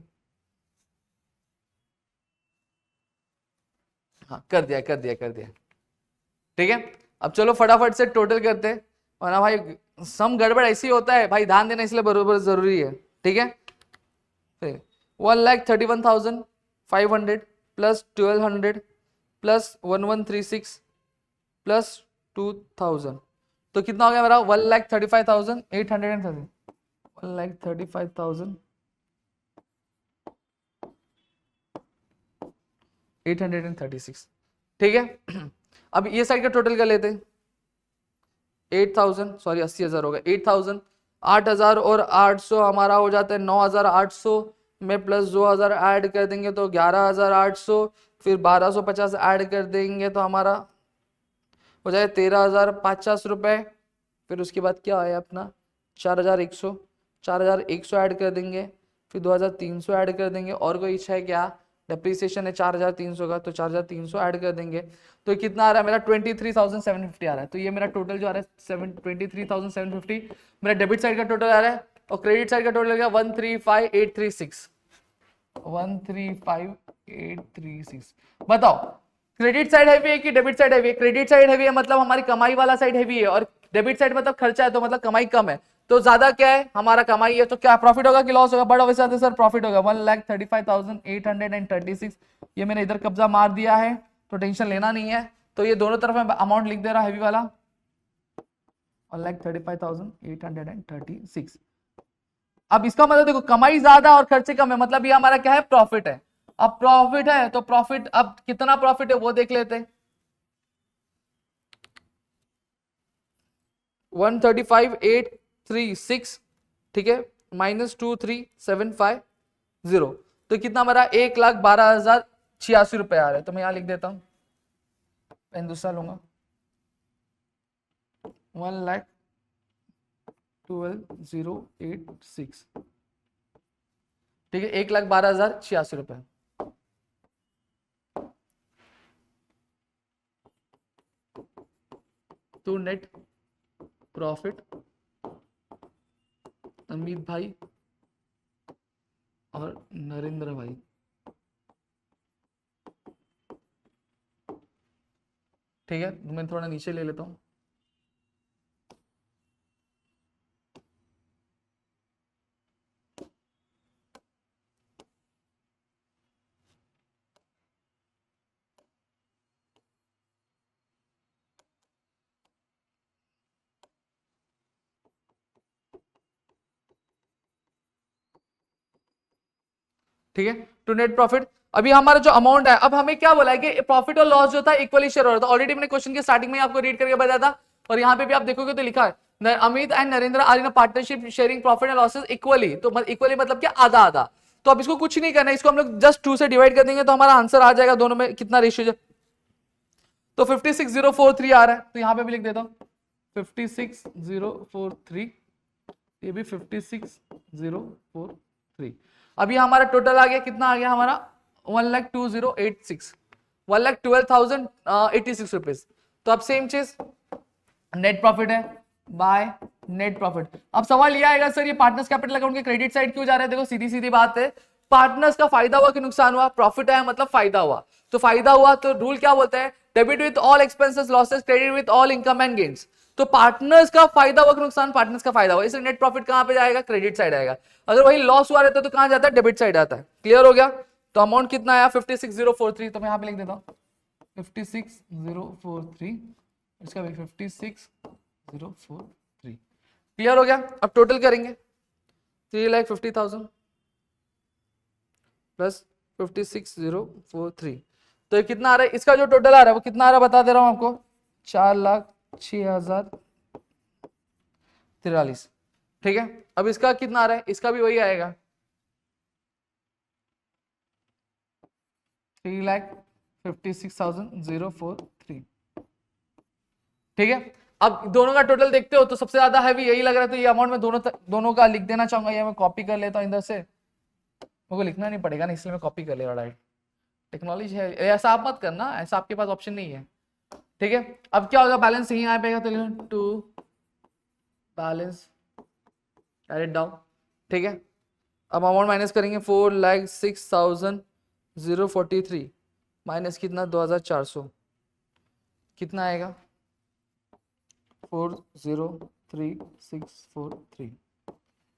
हाँ कर दिया, ठीक है। अब चलो फटाफट से टोटल करते हैं, वरना भाई सम गड़बड़ ऐसी होता है भाई, ध्यान देना इसलिए बरोबर जरूरी है, ठीक है। 1,31,500 प्लस 1,200 प्लस 1,136 प्लस 2,000, तो कितना हो गया मेरा, 1,35,830, 1,35,836, ठीक है। अब ये साइड का टोटल कर लेते हैं, 8,000 सॉरी 80,000 हो गया, 8,000, 8,000 और 800 हमारा हो जाता है 9,800 में, प्लस 2,000 ऐड कर देंगे तो 11,800, फिर 1,250 ऐड कर देंगे तो हमारा हो जाए 13,050 रुपए। फिर उसके बाद क्या आया अपना 4,100, 4,100 ऐड कर देंगे, फिर 2,300 ऐड कर देंगे, और कोई इच्छा है क्या, डेप्रीसिएशन है 4,300 का, तो 4,300 ऐड कर देंगे, तो कितना आ रहा है मेरा 23,750 आ रहा है। तो ये मेरा टोटल जो आ रहा है 23,750 मेरा डेबिट साइड का टोटल आ रहा है, और क्रेडिट साइड का टोटल आ गया 135,836, 135,836। बताओ क्रेडिट साइड हैवी है कि डेबिट साइड हैवी है, क्रेडिट साइड हैवी है मतलब हमारी कमाई वाला साइड हैवी है, और डेबिट साइड मतलब खर्चा है, तो मतलब कमाई कम है, तो ज्यादा क्या है हमारा कमाई है, तो क्या प्रॉफिट होगा कि लॉस होगा, बड़ा वैसे सर प्रॉफिट होगा 1,35,836। ये मैंने इधर कब्जा मार दिया है, तो टेंशन लेना नहीं है, तो ये दोनों तरफ मैं अमाउंट लिख दे रहा हैवी वाला 1,35,836। अब इसका मतलब देखो कमाई ज्यादा और खर्चे कम है, मतलब ये हमारा क्या है, प्रॉफिट है। अब प्रॉफिट है तो प्रॉफिट, अब कितना प्रॉफिट है वो देख लेते हैं, 135,836, ठीक है, माइनस 23,750, तो कितना हमारा 1,12,086 रुपए आ रहा है। तो मैं यहां लिख देता हूं, पेन दूसरा लूंगा, 1,12,086, ठीक है, 1,12,086 रुपए। तो नेट प्रॉफिट अमित भाई और नरेंद्र भाई, ठीक है, मैं थोड़ा नीचे ले लेता हूं। ठीक है, टू नेट प्रॉफिट। अभी हमारा जो अमाउंट है, अब हमें क्या बोला है कि प्रॉफिट और लॉस जो था इक्वली शेयर हो रहा था। ऑलरेडी मैंने क्वेश्चन के स्टार्टिंग में आपको रीड करके बताया था, और यहाँ पे भी आप देखोगे तो लिखा है Amit and Narendra are in partnership sharing profit and losses equally. तो इक्वली मतलब क्या, आधा आधा। तो अब इसको कुछ नहीं करना है, इसको हम लोग जस्ट 2 से डिवाइड कर देंगे तो हमारा आंसर आ जाएगा दोनों में कितना रेशियो। तो 56,043 आ रहा है, तो यहाँ पे भी लिख देता हूँ 56,043, ये भी 56,043। अभी हमारा टोटल आ गया, कितना आ गया हमारा 1,02,086, 1,12,086 रुपीज। तो अब सेम चीज नेट प्रॉफिट है बाय नेट प्रॉफिट। अब सवाल ये आएगा सर ये पार्टनर्स कैपिटल अकाउंट के क्रेडिट साइड क्यों जा रहे हैं? देखो सीधी सीधी बात है, पार्टनर्स का फायदा हुआ कि नुकसान हुआ? प्रॉफिट आया मतलब फायदा हुआ, तो फायदा हुआ तो रूल क्या बोलता है, debit with all expenses losses credit with all income and gains. तो पार्टनर्स का फायदा हुआ कि नुकसान? पार्टनर्स का फायदा हुआ, इसलिए नेट प्रॉफिट कहां पे जाएगा? क्रेडिट साइड आएगा। अगर वही लॉस हुआ रहता तो कहां जाता है? डेबिट साइड आता है। क्लियर हो गया? तो अमाउंट कितना आया 56,043, तो मैं यहां पे लिख देता हूं 56,043, इसका भी 56,043। क्लियर हो गया? अब टोटल करेंगे 3,50,000 प्लस 56,043, तो ये कितना आ रहा है? इसका जो टोटल आ रहा है वो कितना आ रहा है बता दे रहा हूं आपको, 4,06,043। ठीक है, अब इसका कितना आ रहा है? इसका भी वही आएगा 3,56,043। ठीक है, अब दोनों का टोटल देखते हो तो सबसे ज्यादा हैवी यही लग रहा है, तो ये अमाउंट में दोनों का लिख देना चाहूंगा। ये मैं कॉपी कर लेता हूं इधर से, मुझे लिखना नहीं पड़ेगा ना, इसलिए मैं कॉपी कर ले रहा हूं। टेक्नोलॉजी है, ऐसा आप मत करना, ऐसा आपके पास ऑप्शन नहीं है। ठीक है, अब क्या होगा, बैलेंस यहीं आ पाएगा, तो टू बैलेंस डायरेक्ट डाउन। ठीक है, अब अमाउंट माइनस करेंगे 4,06,043 माइनस कितना 2,400, कितना आएगा 4,03,643,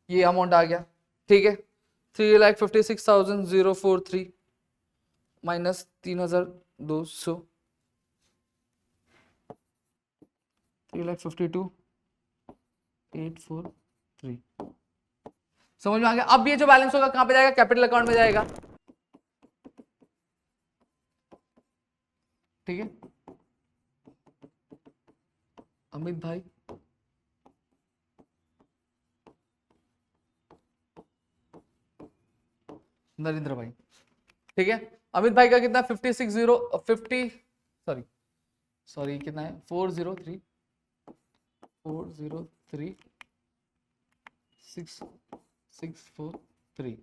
ये अमाउंट आ गया। ठीक है, 3,56,043 माइनस 3,200, 3,52,843। समझ में आ गया? अब ये जो बैलेंस होगा कहां पे जाएगा? कैपिटल अकाउंट में जाएगा। ठीक है, अमित भाई नरेंद्र भाई। ठीक है, अमित भाई का कितना 56,050 सॉरी कितना है 403,643।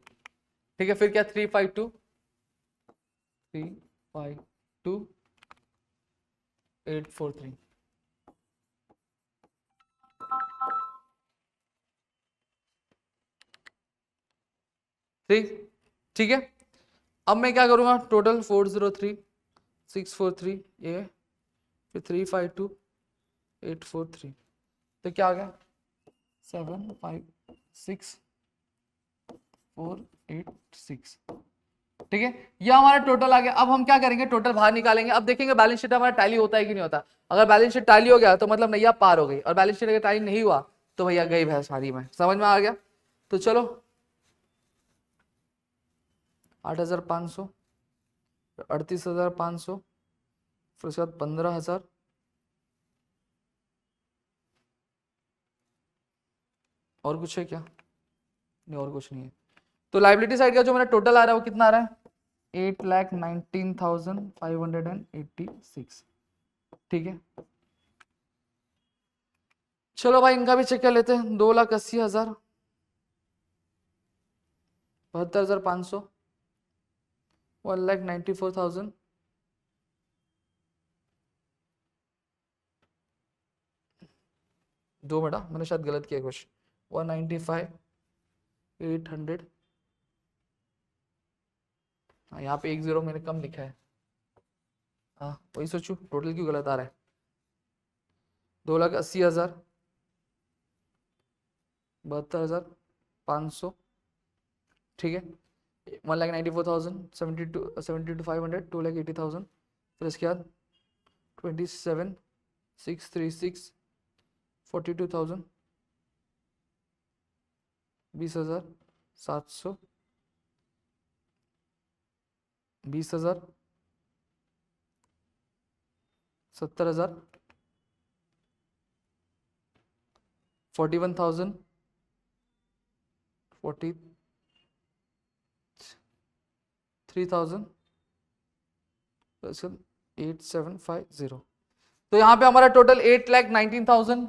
ठीक है, फिर क्या 352,843। ठीक है, अब मैं क्या करूंगा, टोटल 403,643 ये, फिर 352,843, तो क्या आ गया 756,486। ठीक है, ये हमारा टोटल आ गया। अब हम क्या करेंगे, टोटल बाहर निकालेंगे। अब देखेंगे बैलेंस शीट हमारा टैली होता है कि नहीं होता। अगर बैलेंस शीट टैली हो गया तो मतलब नैया पार हो गई, और बैलेंस शीट अगर टैली नहीं हुआ तो भैया गई भैंस सारी में। समझ में आ गया? तो चलो 8,500, 38,500, फिर उसके बाद 15,000, और कुछ है क्या? नहीं, और कुछ नहीं है। तो लाइबिलिटी साइड का जो मेरा टोटल आ रहा है वो कितना आ रहा है 8,19,586। ठीक है, चलो भाई इनका भी चेक कर लेते हैं। 2,80,000 72,500, 1,94,000, दो बेटा मैंने शायद गलत किया क्वेश्चन, 195,800, यहाँ पे 1 0 मैंने कम लिखा है, हाँ वही सोचू टोटल क्यों गलत आ रहा है। 2,80,000, 72,500, ठीक है, 1,94,000, 72,500, 2,80,000, फिर इसके बाद 27,636, 42,000, 20,700, 20,000, 70,000, 41,000, 43,000, 8,750। तो यहां पे हमारा टोटल 8,19,000,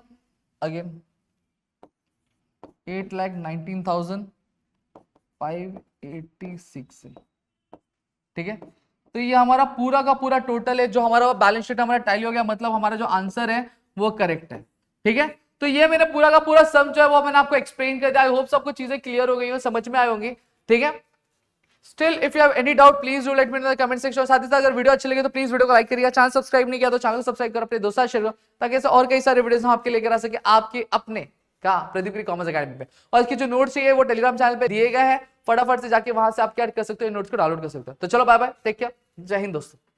अगेन 8,19,586 है, ठीक है। तो ये हमारा पूरा का पूरा टोटल है, जो हमारा बैलेंस शीट हमारा टैली हो गया, मतलब हमारा जो आंसर है वो करेक्ट है, ठीक है। तो ये मेरा पूरा का पूरा सम जो है वो मैंने आपको एक्सप्लेन कर दिया। आई होप सबको चीजें क्लियर हो गई हो, समझ में आई होंगी, ठीक है। Still if you have any doubt please do let me know in the comment section. साथ ही साथ अगर वीडियो अच्छी लगे तो प्लीज वीडियो को लाइक करिएगा, चैनल सब्सक्राइब नहीं किया तो चैनल को सब्सक्राइब करो, अपने दोस्तों शेयर करो, ताकि ऐसे और कई सारे वीडियोस हम आपके लेकर आ सके आपके अपने का प्रदीप कॉमर्स अकेडमी पे। और इसकी जो नोट्स चाहिए वो टेलीग्राम चैनल पे दिए गए हैं, फटाफट से जाके वहां से आप क्या कर सकते हो, नोट्स को डाउनलोड कर सकते हो। तो चलो बाय बाय, टेक केयर, जय हिंद दोस्तों।